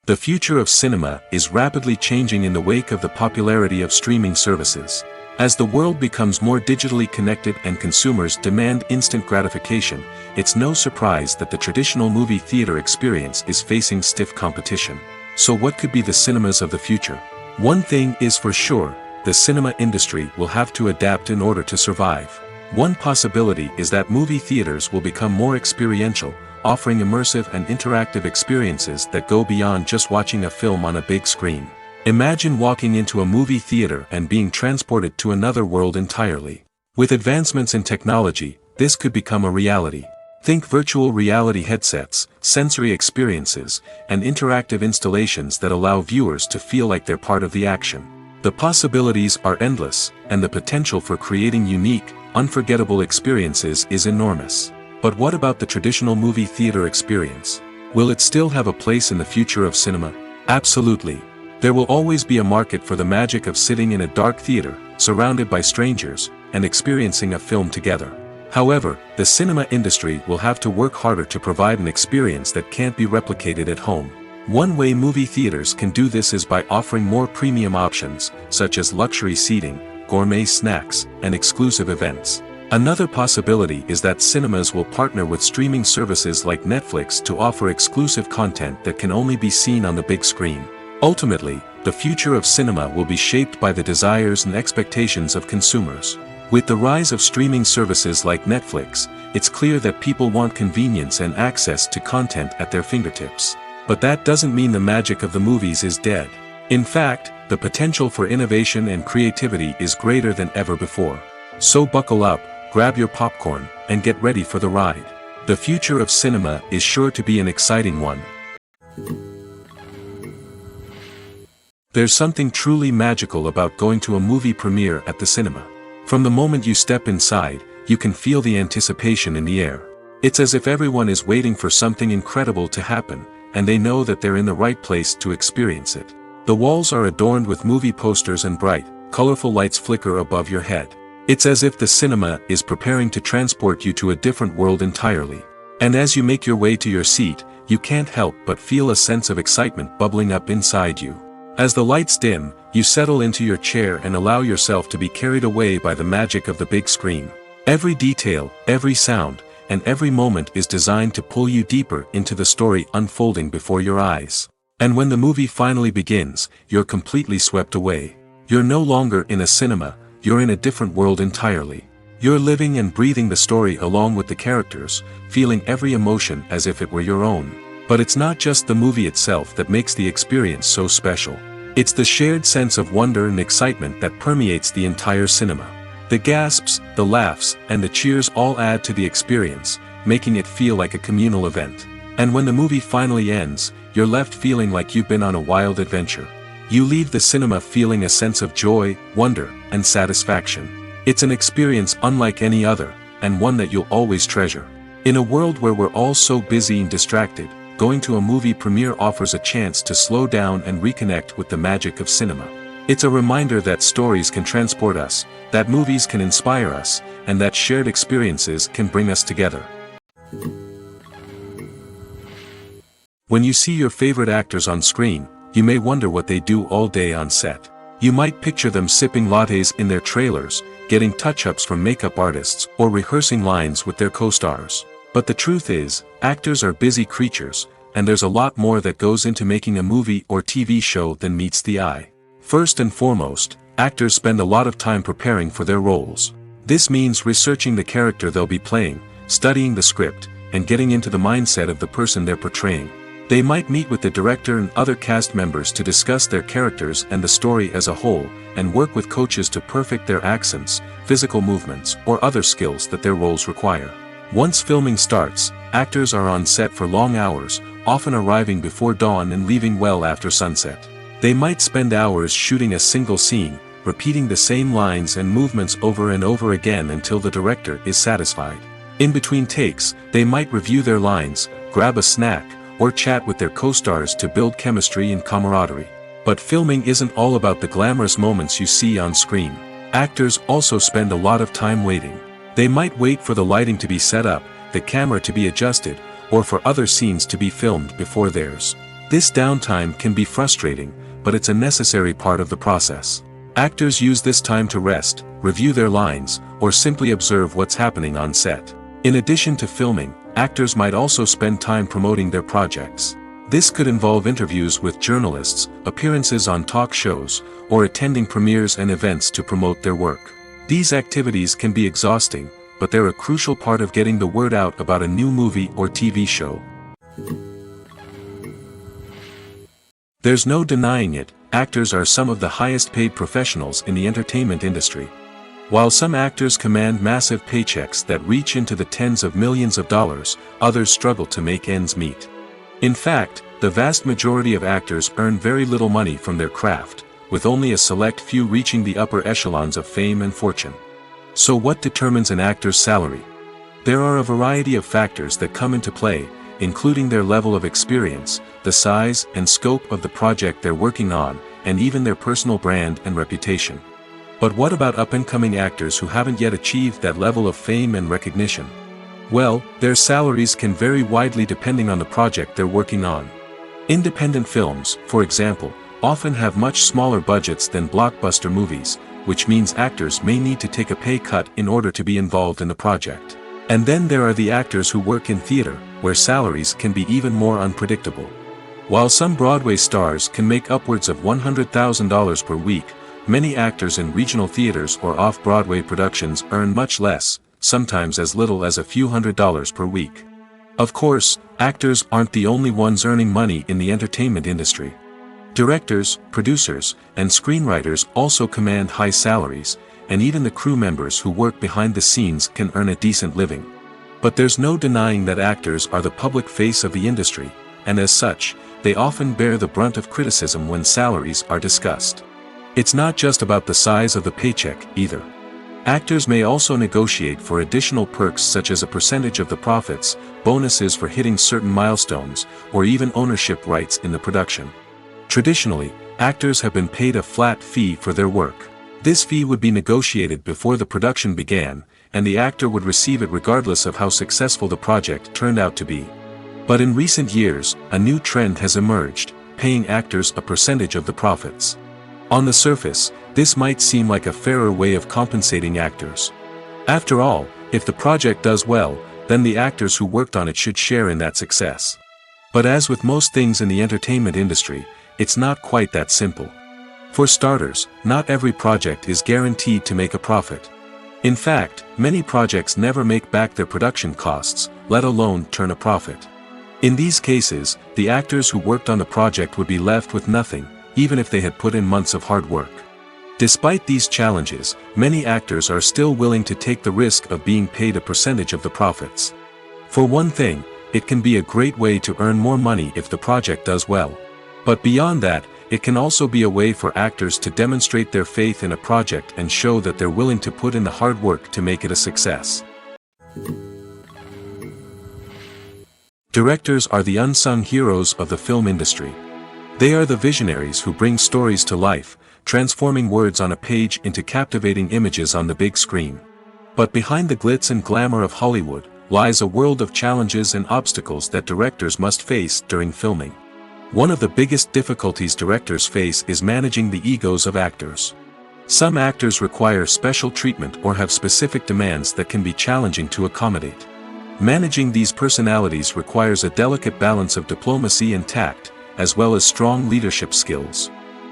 The future of cinema is rapidly changing in the wake of the popularity of streaming services. As the world becomes more digitally connected and consumers demand instant gratification, it's no surprise that the traditional movie theater experience is facing stiff competition. So what could be the cinemas of the future? One thing is for sure, the cinema industry will have to adapt in order to survive. One possibility is that movie theaters will become more experiential, offering immersive and interactive experiences that go beyond just watching a film on a big screen. Imagine walking into a movie theater and being transported to another world entirely. With advancements in technology, this could become a reality. Think virtual reality headsets, sensory experiences, and interactive installations that allow viewers to feel like they're part of the action. The possibilities are endless, and the potential for creating unique, unforgettable experiences is enormous. But what about the traditional movie theater experience? Will it still have a place in the future of cinema? Absolutely. There will always be a market for the magic of sitting in a dark theater, surrounded by strangers, and experiencing a film together. However, the cinema industry will have to work harder to provide an experience that can't be replicated at home. One way movie theaters can do this is by offering more premium options, such as luxury seating, gourmet snacks, and exclusive events. Another possibility is that cinemas will partner with streaming services like Netflix to offer exclusive content that can only be seen on the big screen. Ultimately, the future of cinema will be shaped by the desires and expectations of consumers. With the rise of streaming services like Netflix, it's clear that people want convenience and access to content at their fingertips. But that doesn't mean the magic of the movies is dead. In fact, the potential for innovation and creativity is greater than ever before. So buckle up, grab your popcorn, and get ready for the ride. The future of cinema is sure to be an exciting one. There's something truly magical about going to a movie premiere at the cinema. From the moment you step inside, you can feel the anticipation in the air. It's as if everyone is waiting for something incredible to happen, and they know that they're in the right place to experience it. The walls are adorned with movie posters and bright, colorful lights flicker above your head. It's as if the cinema is preparing to transport you to a different world entirely. And as you make your way to your seat, you can't help but feel a sense of excitement bubbling up inside you. As the lights dim, you settle into your chair and allow yourself to be carried away by the magic of the big screen. Every detail, every sound, and every moment is designed to pull you deeper into the story unfolding before your eyes. And when the movie finally begins, you're completely swept away. You're no longer in a cinema, you're in a different world entirely. You're living and breathing the story along with the characters, feeling every emotion as if it were your own. But it's not just the movie itself that makes the experience so special. It's the shared sense of wonder and excitement that permeates the entire cinema. The gasps, the laughs, and the cheers all add to the experience, making it feel like a communal event. And when the movie finally ends, you're left feeling like you've been on a wild adventure. You leave the cinema feeling a sense of joy, wonder, and satisfaction. It's an experience unlike any other, and one that you'll always treasure. In a world where we're all so busy and distracted, going to a movie premiere offers a chance to slow down and reconnect with the magic of cinema. It's a reminder that stories can transport us, that movies can inspire us, and that shared experiences can bring us together. When you see your favorite actors on screen, you may wonder what they do all day on set. You might picture them sipping lattes in their trailers, getting touch-ups from makeup artists, or rehearsing lines with their co-stars. But the truth is, actors are busy creatures, and there's a lot more that goes into making a movie or TV show than meets the eye. First and foremost, actors spend a lot of time preparing for their roles. This means researching the character they'll be playing, studying the script, and getting into the mindset of the person they're portraying. They might meet with the director and other cast members to discuss their characters and the story as a whole, and work with coaches to perfect their accents, physical movements, or other skills that their roles require. Once filming starts, actors are on set for long hours, often arriving before dawn and leaving well after sunset. They might spend hours shooting a single scene, repeating the same lines and movements over and over again until the director is satisfied. In between takes, they might review their lines, grab a snack, or chat with their co-stars to build chemistry and camaraderie. But filming isn't all about the glamorous moments you see on screen. Actors also spend a lot of time waiting. They might wait for the lighting to be set up, the camera to be adjusted, or for other scenes to be filmed before theirs. This downtime can be frustrating, but it's a necessary part of the process. Actors use this time to rest, review their lines, or simply observe what's happening on set. In addition to filming, actors might also spend time promoting their projects. This could involve interviews with journalists, appearances on talk shows, or attending premieres and events to promote their work. These activities can be exhausting, but they're a crucial part of getting the word out about a new movie or TV show. There's no denying it, actors are some of the highest paid professionals in the entertainment industry. While some actors command massive paychecks that reach into the tens of millions of dollars, others struggle to make ends meet. In fact, the vast majority of actors earn very little money from their craft, with only a select few reaching the upper echelons of fame and fortune. So what determines an actor's salary? There are a variety of factors that come into play, including their level of experience, the size and scope of the project they're working on, and even their personal brand and reputation. But what about up-and-coming actors who haven't yet achieved that level of fame and recognition? Well, their salaries can vary widely depending on the project they're working on. Independent films, for example, often have much smaller budgets than blockbuster movies, which means actors may need to take a pay cut in order to be involved in the project. And then there are the actors who work in theater, where salaries can be even more unpredictable. While some Broadway stars can make upwards of $100,000 per week, many actors in regional theaters or off-Broadway productions earn much less, sometimes as little as a few $100s per week. Of course, actors aren't the only ones earning money in the entertainment industry. Directors, producers, and screenwriters also command high salaries, and even the crew members who work behind the scenes can earn a decent living. But there's no denying that actors are the public face of the industry, and as such, they often bear the brunt of criticism when salaries are discussed. It's not just about the size of the paycheck, either. Actors may also negotiate for additional perks such as a percentage of the profits, bonuses for hitting certain milestones, or even ownership rights in the production. Traditionally, actors have been paid a flat fee for their work. This fee would be negotiated before the production began, and the actor would receive it regardless of how successful the project turned out to be. But in recent years, a new trend has emerged, paying actors a percentage of the profits. On the surface, this might seem like a fairer way of compensating actors. After all, if the project does well, then the actors who worked on it should share in that success. But as with most things in the entertainment industry, it's not quite that simple. For starters, not every project is guaranteed to make a profit. In fact, many projects never make back their production costs, let alone turn a profit. In these cases, the actors who worked on the project would be left with nothing, even if they had put in months of hard work. Despite these challenges, many actors are still willing to take the risk of being paid a percentage of the profits. For one thing, it can be a great way to earn more money if the project does well. But beyond that, it can also be a way for actors to demonstrate their faith in a project and show that they're willing to put in the hard work to make it a success. Directors are the unsung heroes of the film industry. They are the visionaries who bring stories to life, transforming words on a page into captivating images on the big screen. But behind the glitz and glamour of Hollywood, lies a world of challenges and obstacles that directors must face during filming. One of the biggest difficulties directors face is managing the egos of actors. Some actors require special treatment or have specific demands that can be challenging to accommodate. Managing these personalities requires a delicate balance of diplomacy and tact, as well as strong leadership skills.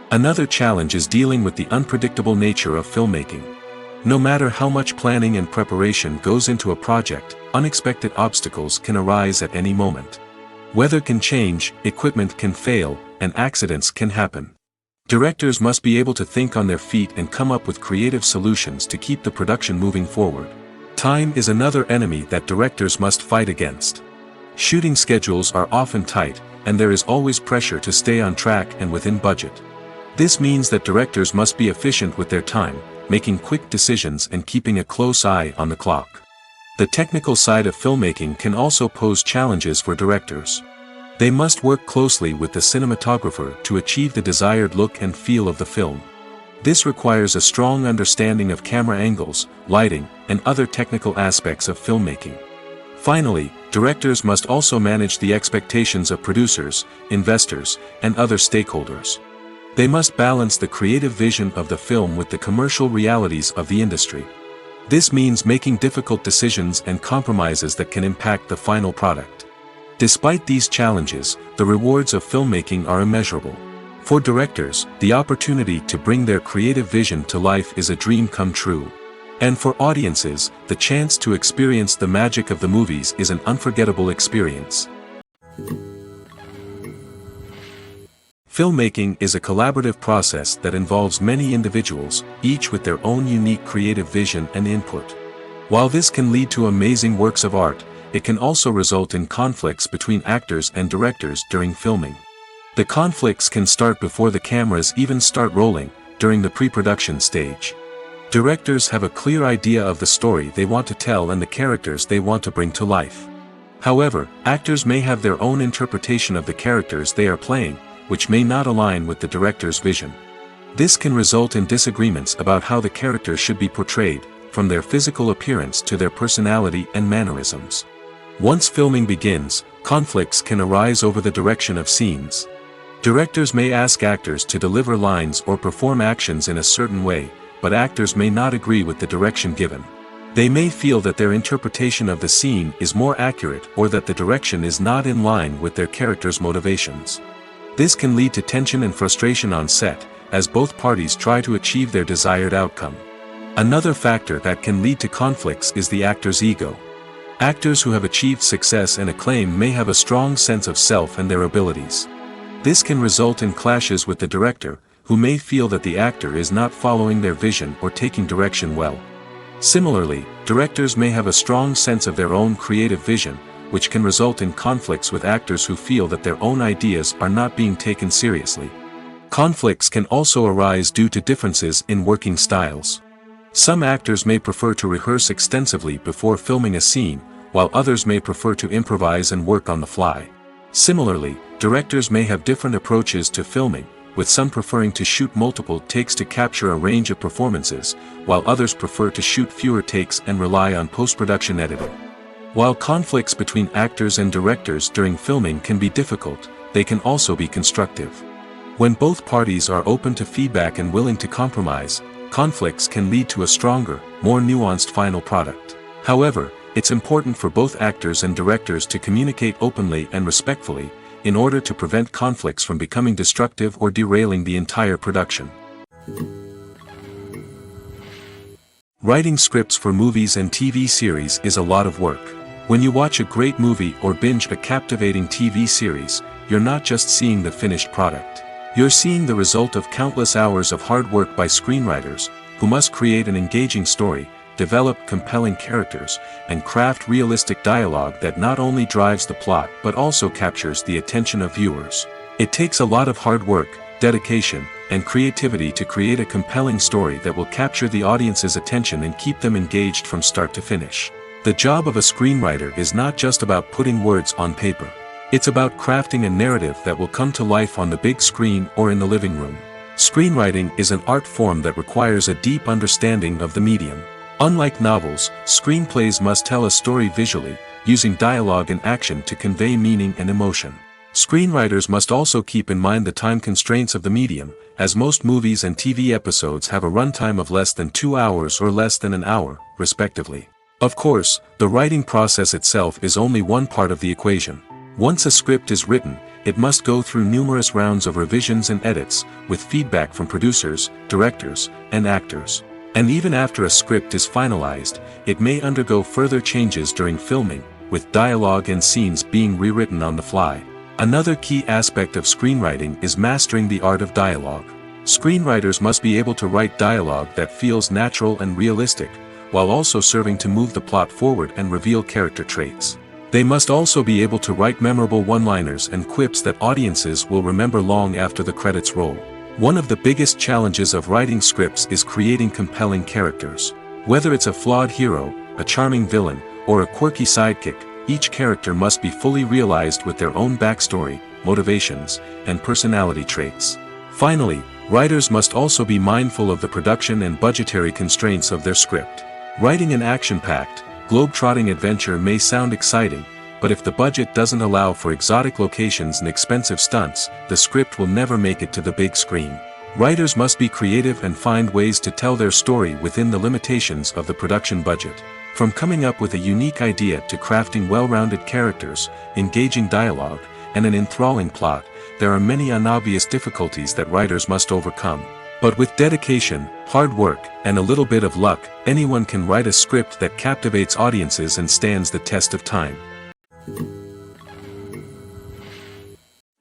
Another challenge is dealing with the unpredictable nature of filmmaking. No matter how much planning and preparation goes into a project, unexpected obstacles can arise at any moment. Weather can change, equipment can fail, and accidents can happen. Directors must be able to think on their feet and come up with creative solutions to keep the production moving forward. Time is another enemy that directors must fight against. Shooting schedules are often tight, and there is always pressure to stay on track and within budget. This means that directors must be efficient with their time, making quick decisions and keeping a close eye on the clock. The technical side of filmmaking can also pose challenges for directors. They must work closely with the cinematographer to achieve the desired look and feel of the film. This requires a strong understanding of camera angles, lighting, and other technical aspects of filmmaking. Finally, directors must also manage the expectations of producers, investors, and other stakeholders. They must balance the creative vision of the film with the commercial realities of the industry. This means making difficult decisions and compromises that can impact the final product. Despite these challenges, the rewards of filmmaking are immeasurable. For directors, the opportunity to bring their creative vision to life is a dream come true. And for audiences, the chance to experience the magic of the movies is an unforgettable experience. Filmmaking is a collaborative process that involves many individuals, each with their own unique creative vision and input. While this can lead to amazing works of art, it can also result in conflicts between actors and directors during filming. The conflicts can start before the cameras even start rolling, during the pre-production stage. Directors have a clear idea of the story they want to tell and the characters they want to bring to life. However, actors may have their own interpretation of the characters they are playing, which may not align with the director's vision. This can result in disagreements about how the characters should be portrayed, from their physical appearance to their personality and mannerisms. Once filming begins, conflicts can arise over the direction of scenes. Directors may ask actors to deliver lines or perform actions in a certain way, but actors may not agree with the direction given. They may feel that their interpretation of the scene is more accurate or that the direction is not in line with their character's motivations. This can lead to tension and frustration on set, as both parties try to achieve their desired outcome. Another factor that can lead to conflicts is the actor's ego. Actors who have achieved success and acclaim may have a strong sense of self and their abilities. This can result in clashes with the director, who may feel that the actor is not following their vision or taking direction well. Similarly, directors may have a strong sense of their own creative vision, which can result in conflicts with actors who feel that their own ideas are not being taken seriously. Conflicts can also arise due to differences in working styles. Some actors may prefer to rehearse extensively before filming a scene, while others may prefer to improvise and work on the fly. Similarly, directors may have different approaches to filming, with some preferring to shoot multiple takes to capture a range of performances, while others prefer to shoot fewer takes and rely on post-production editing. While conflicts between actors and directors during filming can be difficult, they can also be constructive. When both parties are open to feedback and willing to compromise, conflicts can lead to a stronger, more nuanced final product. However, it's important for both actors and directors to communicate openly and respectfully, in order to prevent conflicts from becoming destructive or derailing the entire production. Writing scripts for movies and TV series is a lot of work. When you watch a great movie or binge a captivating TV series, you're not just seeing the finished product. You're seeing the result of countless hours of hard work by screenwriters, who must create an engaging story, develop compelling characters, and craft realistic dialogue that not only drives the plot but also captures the attention of viewers. It takes a lot of hard work, dedication, and creativity to create a compelling story that will capture the audience's attention and keep them engaged from start to finish. The job of a screenwriter is not just about putting words on paper. It's about crafting a narrative that will come to life on the big screen or in the living room. Screenwriting is an art form that requires a deep understanding of the medium. Unlike novels, screenplays must tell a story visually, using dialogue and action to convey meaning and emotion. Screenwriters must also keep in mind the time constraints of the medium, as most movies and TV episodes have a runtime of less than 2 hours or less than an hour, respectively. Of course, the writing process itself is only one part of the equation. Once a script is written, it must go through numerous rounds of revisions and edits, with feedback from producers, directors, and actors. And even after a script is finalized, it may undergo further changes during filming, with dialogue and scenes being rewritten on the fly. Another key aspect of screenwriting is mastering the art of dialogue. Screenwriters must be able to write dialogue that feels natural and realistic, while also serving to move the plot forward and reveal character traits. They must also be able to write memorable one-liners and quips that audiences will remember long after the credits roll. One of the biggest challenges of writing scripts is creating compelling characters. Whether it's a flawed hero, a charming villain, or a quirky sidekick, each character must be fully realized with their own backstory, motivations, and personality traits. Finally, writers must also be mindful of the production and budgetary constraints of their script. Writing an action-packed, globe-trotting adventure may sound exciting, but if the budget doesn't allow for exotic locations and expensive stunts, the script will never make it to the big screen. Writers must be creative and find ways to tell their story within the limitations of the production budget. From coming up with a unique idea to crafting well-rounded characters, engaging dialogue, and an enthralling plot, there are many unobvious difficulties that writers must overcome. But with dedication, hard work, and a little bit of luck, anyone can write a script that captivates audiences and stands the test of time.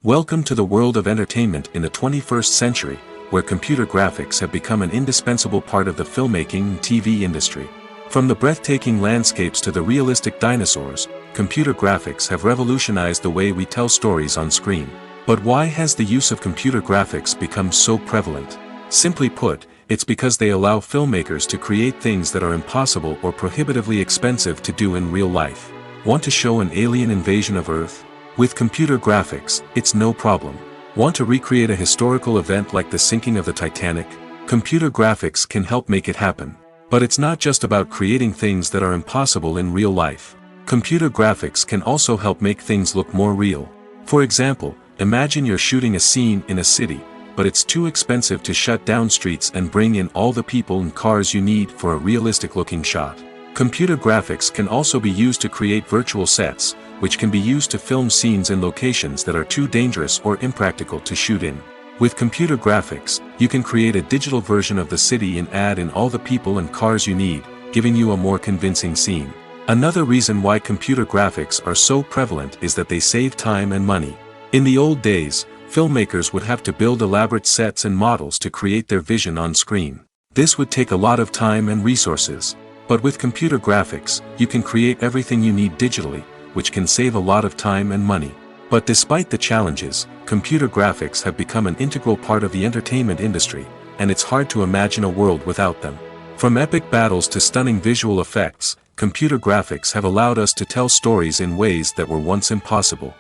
Welcome to the world of entertainment in the 21st century, where computer graphics have become an indispensable part of the filmmaking and TV industry. From the breathtaking landscapes to the realistic dinosaurs, computer graphics have revolutionized the way we tell stories on screen. But why has the use of computer graphics become so prevalent? Simply put, it's because they allow filmmakers to create things that are impossible or prohibitively expensive to do in real life. Want to show an alien invasion of Earth? With computer graphics, it's no problem. Want to recreate a historical event like the sinking of the Titanic? Computer graphics can help make it happen. But it's not just about creating things that are impossible in real life. Computer graphics can also help make things look more real. For example, imagine you're shooting a scene in a city, but it's too expensive to shut down streets and bring in all the people and cars you need for a realistic-looking shot. Computer graphics can also be used to create virtual sets, which can be used to film scenes in locations that are too dangerous or impractical to shoot in. With computer graphics, you can create a digital version of the city and add in all the people and cars you need, giving you a more convincing scene. Another reason why computer graphics are so prevalent is that they save time and money. In the old days, filmmakers would have to build elaborate sets and models to create their vision on screen. This would take a lot of time and resources. But with computer graphics, you can create everything you need digitally, which can save a lot of time and money. But despite the challenges, computer graphics have become an integral part of the entertainment industry, and it's hard to imagine a world without them. From epic battles to stunning visual effects, computer graphics have allowed us to tell stories in ways that were once impossible.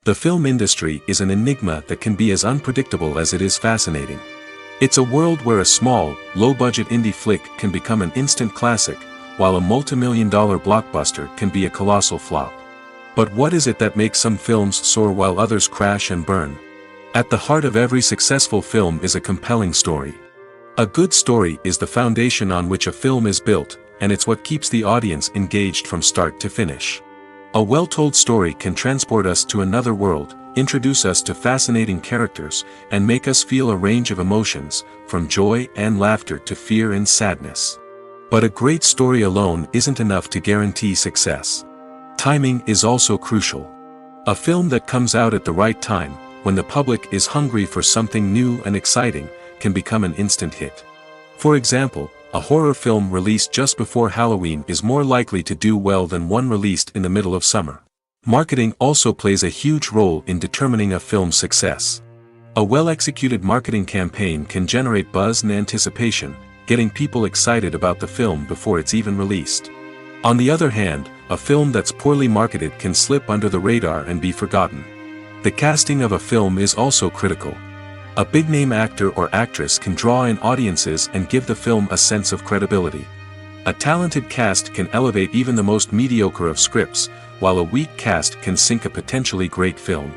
The film industry is an enigma that can be as unpredictable as it is fascinating. It's a world where a small, low-budget indie flick can become an instant classic, while a multi-million-dollar blockbuster can be a colossal flop. But what is it that makes some films soar while others crash and burn? At the heart of every successful film is a compelling story. A good story is the foundation on which a film is built, and it's what keeps the audience engaged from start to finish. A well-told story can transport us to another world, introduce us to fascinating characters, and make us feel a range of emotions, from joy and laughter to fear and sadness. But a great story alone isn't enough to guarantee success. Timing is also crucial. A film that comes out at the right time, when the public is hungry for something new and exciting, can become an instant hit. For example, a horror film released just before Halloween is more likely to do well than one released in the middle of summer. Marketing also plays a huge role in determining a film's success. A well-executed marketing campaign can generate buzz and anticipation, getting people excited about the film before it's even released. On the other hand, a film that's poorly marketed can slip under the radar and be forgotten. The casting of a film is also critical. A big-name actor or actress can draw in audiences and give the film a sense of credibility. A talented cast can elevate even the most mediocre of scripts, while a weak cast can sink a potentially great film.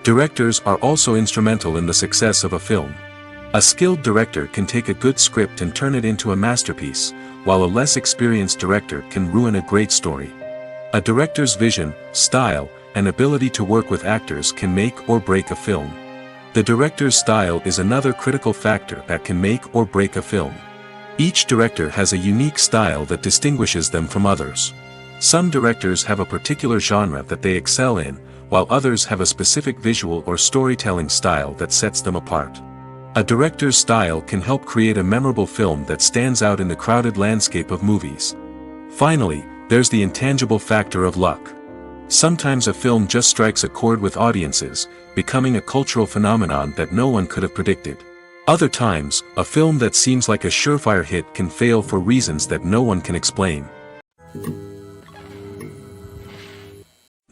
Directors are also instrumental in the success of a film. A skilled director can take a good script and turn it into a masterpiece, while a less experienced director can ruin a great story. A director's vision, style, and ability to work with actors can make or break a film. The director's style is another critical factor that can make or break a film. Each director has a unique style that distinguishes them from others. Some directors have a particular genre that they excel in, while others have a specific visual or storytelling style that sets them apart. A director's style can help create a memorable film that stands out in the crowded landscape of movies. Finally, there's the intangible factor of luck. Sometimes a film just strikes a chord with audiences, becoming a cultural phenomenon that no one could have predicted. Other times, a film that seems like a surefire hit can fail for reasons that no one can explain.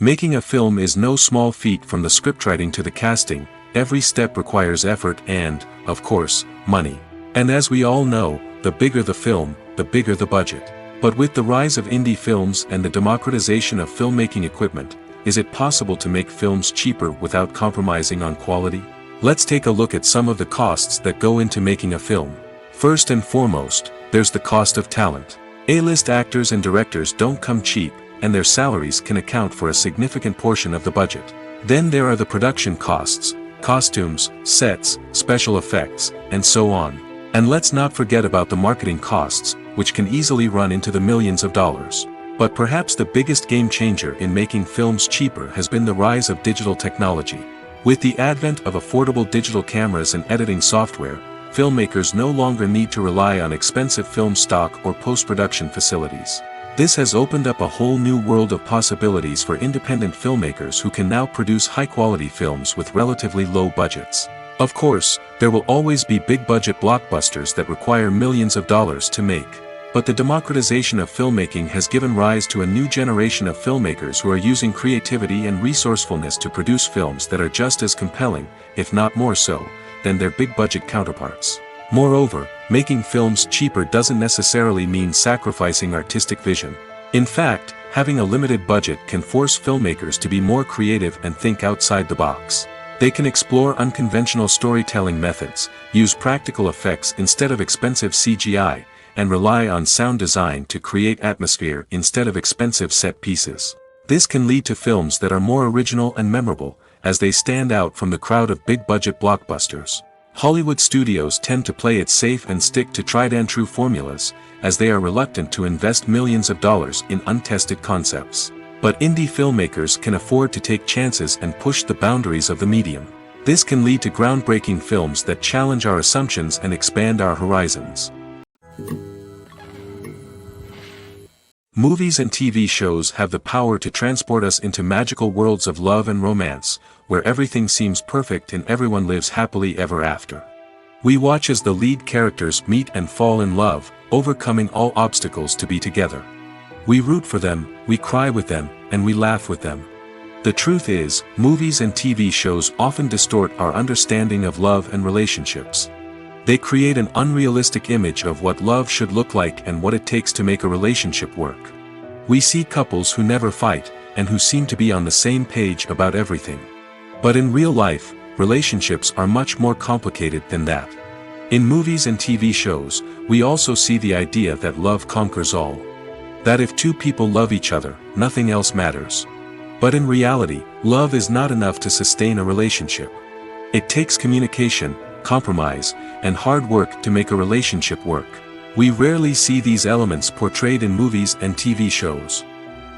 Making a film is no small feat. From the scriptwriting to the casting, every step requires effort and, of course, money. And as we all know, the bigger the film, the bigger the budget. But with the rise of indie films and the democratization of filmmaking equipment, is it possible to make films cheaper without compromising on quality? Let's take a look at some of the costs that go into making a film. First and foremost, there's the cost of talent. A-list actors and directors don't come cheap, and their salaries can account for a significant portion of the budget. Then there are the production costs, costumes, sets, special effects, and so on. And let's not forget about the marketing costs, which can easily run into the millions of dollars. But perhaps the biggest game changer in making films cheaper has been the rise of digital technology. With the advent of affordable digital cameras and editing software, filmmakers no longer need to rely on expensive film stock or post-production facilities. This has opened up a whole new world of possibilities for independent filmmakers who can now produce high-quality films with relatively low budgets. Of course, there will always be big-budget blockbusters that require millions of dollars to make. But the democratization of filmmaking has given rise to a new generation of filmmakers who are using creativity and resourcefulness to produce films that are just as compelling, if not more so, than their big-budget counterparts. Moreover, making films cheaper doesn't necessarily mean sacrificing artistic vision. In fact, having a limited budget can force filmmakers to be more creative and think outside the box. They can explore unconventional storytelling methods, use practical effects instead of expensive CGI, and rely on sound design to create atmosphere instead of expensive set pieces. This can lead to films that are more original and memorable, as they stand out from the crowd of big-budget blockbusters. Hollywood studios tend to play it safe and stick to tried-and-true formulas, as they are reluctant to invest millions of dollars in untested concepts. But indie filmmakers can afford to take chances and push the boundaries of the medium. This can lead to groundbreaking films that challenge our assumptions and expand our horizons. Movies and TV shows have the power to transport us into magical worlds of love and romance, where everything seems perfect and everyone lives happily ever after. We watch as the lead characters meet and fall in love, overcoming all obstacles to be together. We root for them, we cry with them, and we laugh with them. The truth is, movies and TV shows often distort our understanding of love and relationships. They create an unrealistic image of what love should look like and what it takes to make a relationship work. We see couples who never fight, and who seem to be on the same page about everything. But in real life, relationships are much more complicated than that. In movies and TV shows, we also see the idea that love conquers all. That if two people love each other, nothing else matters. But in reality, love is not enough to sustain a relationship. It takes communication, compromise, and hard work to make a relationship work. We rarely see these elements portrayed in movies and TV shows.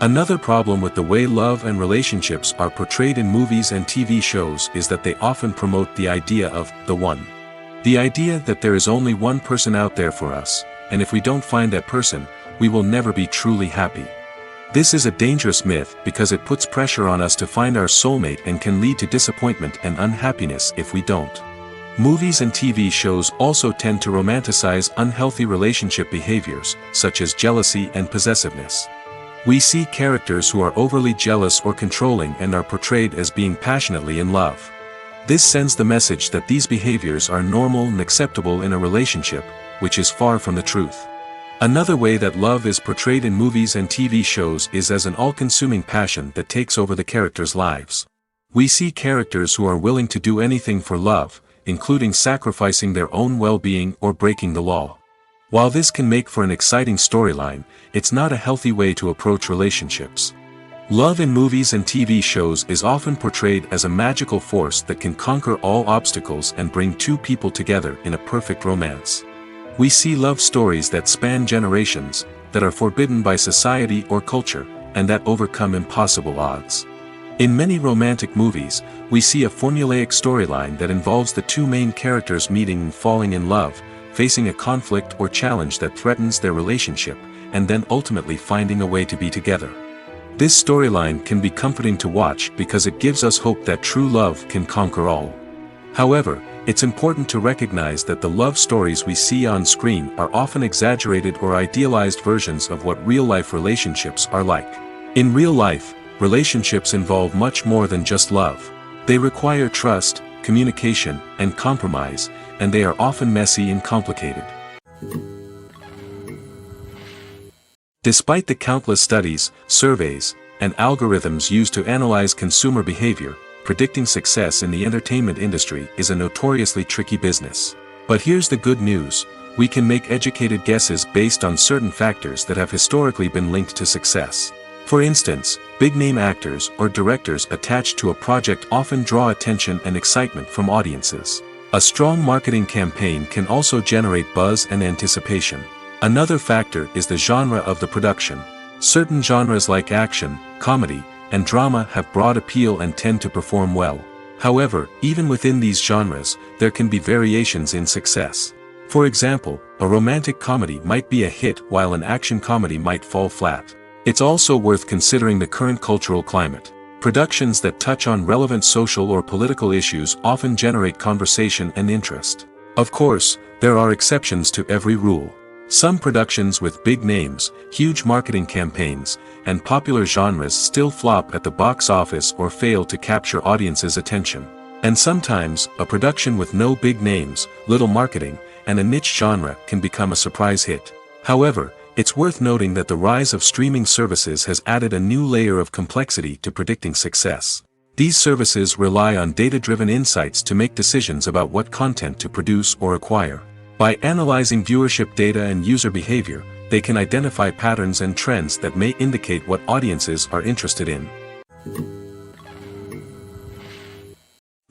Another problem with the way love and relationships are portrayed in movies and TV shows is that they often promote the idea of the one. The idea that there is only one person out there for us, and if we don't find that person, we will never be truly happy. This is a dangerous myth because it puts pressure on us to find our soulmate and can lead to disappointment and unhappiness if we don't. Movies and TV shows also tend to romanticize unhealthy relationship behaviors, such as jealousy and possessiveness. We see characters who are overly jealous or controlling and are portrayed as being passionately in love. This sends the message that these behaviors are normal and acceptable in a relationship, which is far from the truth. Another way that love is portrayed in movies and TV shows is as an all-consuming passion that takes over the characters' lives. We see characters who are willing to do anything for love, including sacrificing their own well-being or breaking the law. While this can make for an exciting storyline, it's not a healthy way to approach relationships. Love in movies and TV shows is often portrayed as a magical force that can conquer all obstacles and bring two people together in a perfect romance. We see love stories that span generations, that are forbidden by society or culture, and that overcome impossible odds. In many romantic movies, we see a formulaic storyline that involves the two main characters meeting and falling in love, facing a conflict or challenge that threatens their relationship, and then ultimately finding a way to be together. This storyline can be comforting to watch because it gives us hope that true love can conquer all. However, it's important to recognize that the love stories we see on screen are often exaggerated or idealized versions of what real-life relationships are like. In real life, relationships involve much more than just love. They require trust, communication, and compromise, and they are often messy and complicated. Despite the countless studies, surveys, and algorithms used to analyze consumer behavior, predicting success in the entertainment industry is a notoriously tricky business. But here's the good news: we can make educated guesses based on certain factors that have historically been linked to success. For instance, big-name actors or directors attached to a project often draw attention and excitement from audiences. A strong marketing campaign can also generate buzz and anticipation. Another factor is the genre of the production. Certain genres like action, comedy, and drama have broad appeal and tend to perform well. However, even within these genres, there can be variations in success. For example, a romantic comedy might be a hit while an action comedy might fall flat. It's also worth considering the current cultural climate. Productions that touch on relevant social or political issues often generate conversation and interest. Of course, there are exceptions to every rule. Some productions with big names, huge marketing campaigns, and popular genres still flop at the box office or fail to capture audiences' attention. And sometimes, a production with no big names, little marketing, and a niche genre can become a surprise hit. However, it's worth noting that the rise of streaming services has added a new layer of complexity to predicting success. These services rely on data-driven insights to make decisions about what content to produce or acquire. By analyzing viewership data and user behavior, they can identify patterns and trends that may indicate what audiences are interested in.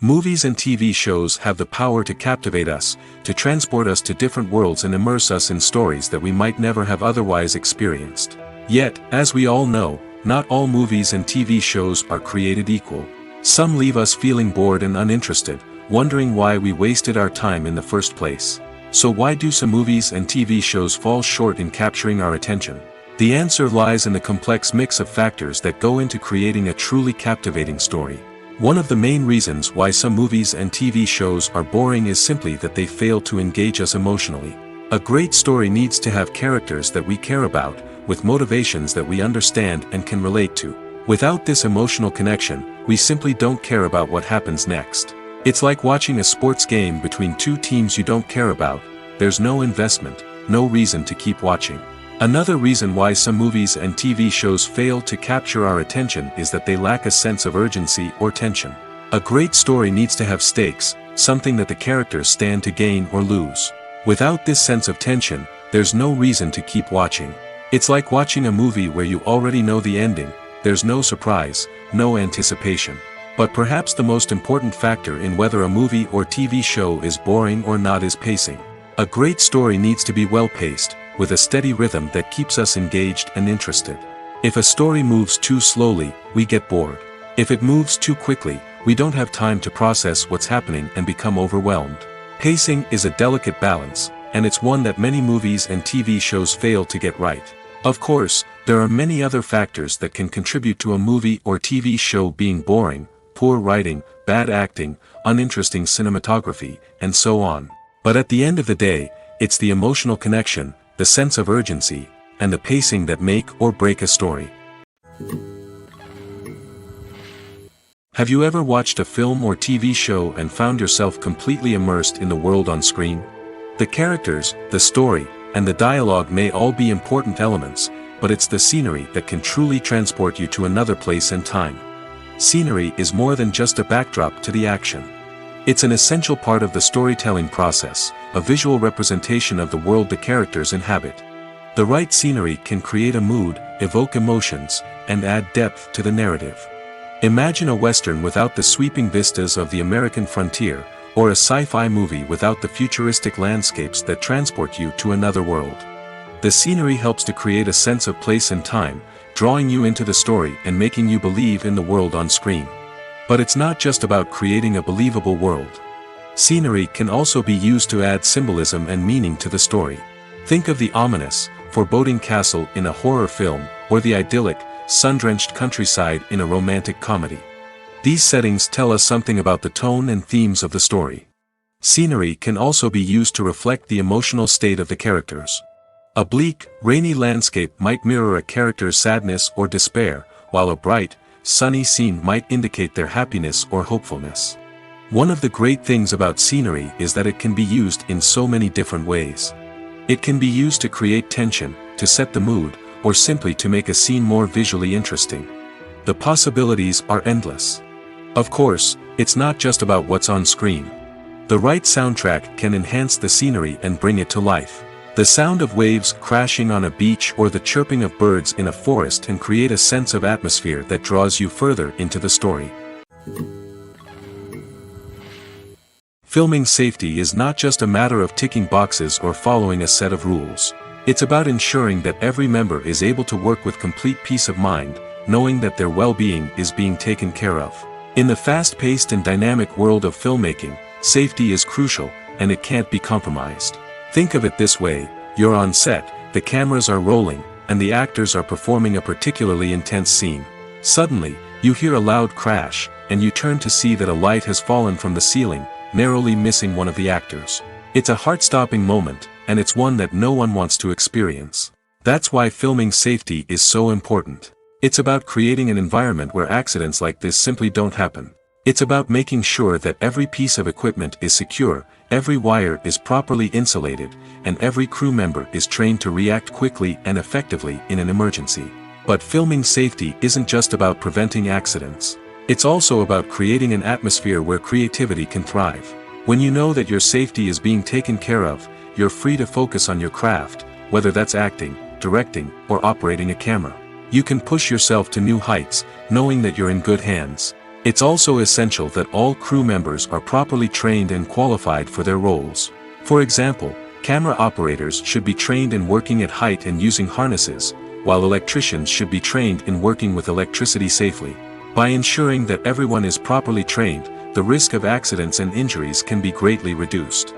Movies and TV shows have the power to captivate us, to transport us to different worlds and immerse us in stories that we might never have otherwise experienced. Yet, as we all know, not all movies and TV shows are created equal. Some leave us feeling bored and uninterested, wondering why we wasted our time in the first place. So why do some movies and TV shows fall short in capturing our attention? The answer lies in the complex mix of factors that go into creating a truly captivating story. One of the main reasons why some movies and TV shows are boring is simply that they fail to engage us emotionally. A great story needs to have characters that we care about, with motivations that we understand and can relate to. Without this emotional connection, we simply don't care about what happens next. It's like watching a sports game between two teams you don't care about. There's no investment, no reason to keep watching. Another reason why some movies and TV shows fail to capture our attention is that they lack a sense of urgency or tension. A great story needs to have stakes, something that the characters stand to gain or lose. Without this sense of tension, there's no reason to keep watching. It's like watching a movie where you already know the ending. There's no surprise, no anticipation. But perhaps the most important factor in whether a movie or TV show is boring or not is pacing. A great story needs to be well-paced, with a steady rhythm that keeps us engaged and interested. If a story moves too slowly, we get bored. If it moves too quickly, we don't have time to process what's happening and become overwhelmed. Pacing is a delicate balance, and it's one that many movies and TV shows fail to get right. Of course, there are many other factors that can contribute to a movie or TV show being boring: poor writing, bad acting, uninteresting cinematography, and so on. But at the end of the day, it's the emotional connection, the sense of urgency, and the pacing that make or break a story. Have you ever watched a film or TV show and found yourself completely immersed in the world on screen? The characters, the story, and the dialogue may all be important elements, but it's the scenery that can truly transport you to another place and time. Scenery is more than just a backdrop to the action. It's an essential part of the storytelling process, a visual representation of the world the characters inhabit. The right scenery can create a mood, evoke emotions, and add depth to the narrative. Imagine a Western without the sweeping vistas of the American frontier, or a sci-fi movie without the futuristic landscapes that transport you to another world. The scenery helps to create a sense of place and time, drawing you into the story and making you believe in the world on screen. But it's not just about creating a believable world. Scenery can also be used to add symbolism and meaning to the story. Think of the ominous, foreboding castle in a horror film, or the idyllic, sun-drenched countryside in a romantic comedy. These settings tell us something about the tone and themes of the story. Scenery can also be used to reflect the emotional state of the characters. A bleak, rainy landscape might mirror a character's sadness or despair, while a bright, sunny scene might indicate their happiness or hopefulness. One of the great things about scenery is that it can be used in so many different ways. It can be used to create tension, to set the mood, or simply to make a scene more visually interesting. The possibilities are endless. Of course, it's not just about what's on screen. The right soundtrack can enhance the scenery and bring it to life. The sound of waves crashing on a beach or the chirping of birds in a forest can create a sense of atmosphere that draws you further into the story. Filming safety is not just a matter of ticking boxes or following a set of rules. It's about ensuring that every member is able to work with complete peace of mind, knowing that their well-being is being taken care of. In the fast-paced and dynamic world of filmmaking, safety is crucial, and it can't be compromised. Think of it this way: you're on set, the cameras are rolling, and the actors are performing a particularly intense scene. Suddenly, you hear a loud crash, and you turn to see that a light has fallen from the ceiling, narrowly missing one of the actors. It's a heart-stopping moment, and it's one that no one wants to experience. That's why filming safety is so important. It's about creating an environment where accidents like this simply don't happen. It's about making sure that every piece of equipment is secure, every wire is properly insulated, and every crew member is trained to react quickly and effectively in an emergency. But filming safety isn't just about preventing accidents. It's also about creating an atmosphere where creativity can thrive. When you know that your safety is being taken care of, you're free to focus on your craft, whether that's acting, directing, or operating a camera. You can push yourself to new heights, knowing that you're in good hands. It's also essential that all crew members are properly trained and qualified for their roles. For example, camera operators should be trained in working at height and using harnesses, while electricians should be trained in working with electricity safely. By ensuring that everyone is properly trained, the risk of accidents and injuries can be greatly reduced.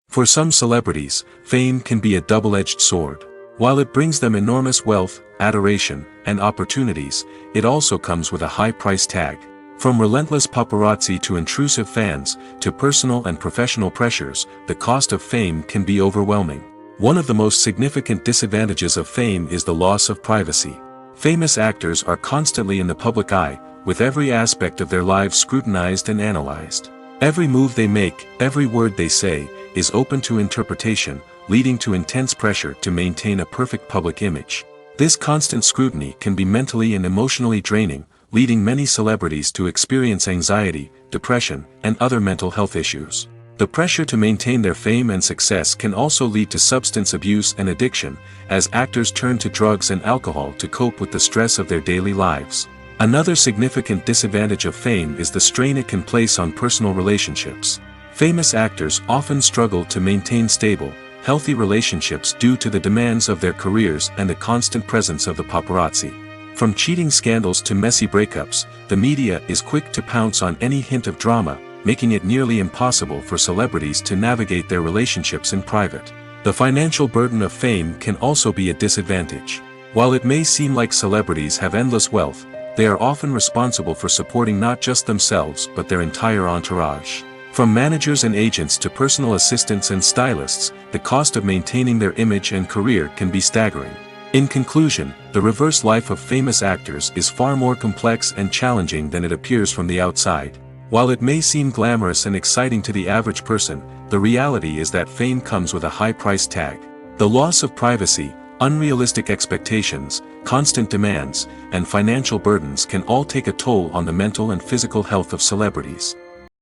For some celebrities, fame can be a double-edged sword. While it brings them enormous wealth, adoration, and opportunities, it also comes with a high price tag. From relentless paparazzi to intrusive fans, to personal and professional pressures, the cost of fame can be overwhelming. One of the most significant disadvantages of fame is the loss of privacy. Famous actors are constantly in the public eye, with every aspect of their lives scrutinized and analyzed. Every move they make, every word they say, is open to interpretation, leading to intense pressure to maintain a perfect public image. This constant scrutiny can be mentally and emotionally draining, leading many celebrities to experience anxiety, depression, and other mental health issues. The pressure to maintain their fame and success can also lead to substance abuse and addiction, as actors turn to drugs and alcohol to cope with the stress of their daily lives. Another significant disadvantage of fame is the strain it can place on personal relationships. Famous actors often struggle to maintain stable, healthy relationships due to the demands of their careers and the constant presence of the paparazzi. From cheating scandals to messy breakups, the media is quick to pounce on any hint of drama, making it nearly impossible for celebrities to navigate their relationships in private. The financial burden of fame can also be a disadvantage. While it may seem like celebrities have endless wealth, they are often responsible for supporting not just themselves but their entire entourage. From managers and agents to personal assistants and stylists, the cost of maintaining their image and career can be staggering. In conclusion, the reverse life of famous actors is far more complex and challenging than it appears from the outside. While it may seem glamorous and exciting to the average person, the reality is that fame comes with a high price tag. The loss of privacy, unrealistic expectations, constant demands, and financial burdens can all take a toll on the mental and physical health of celebrities.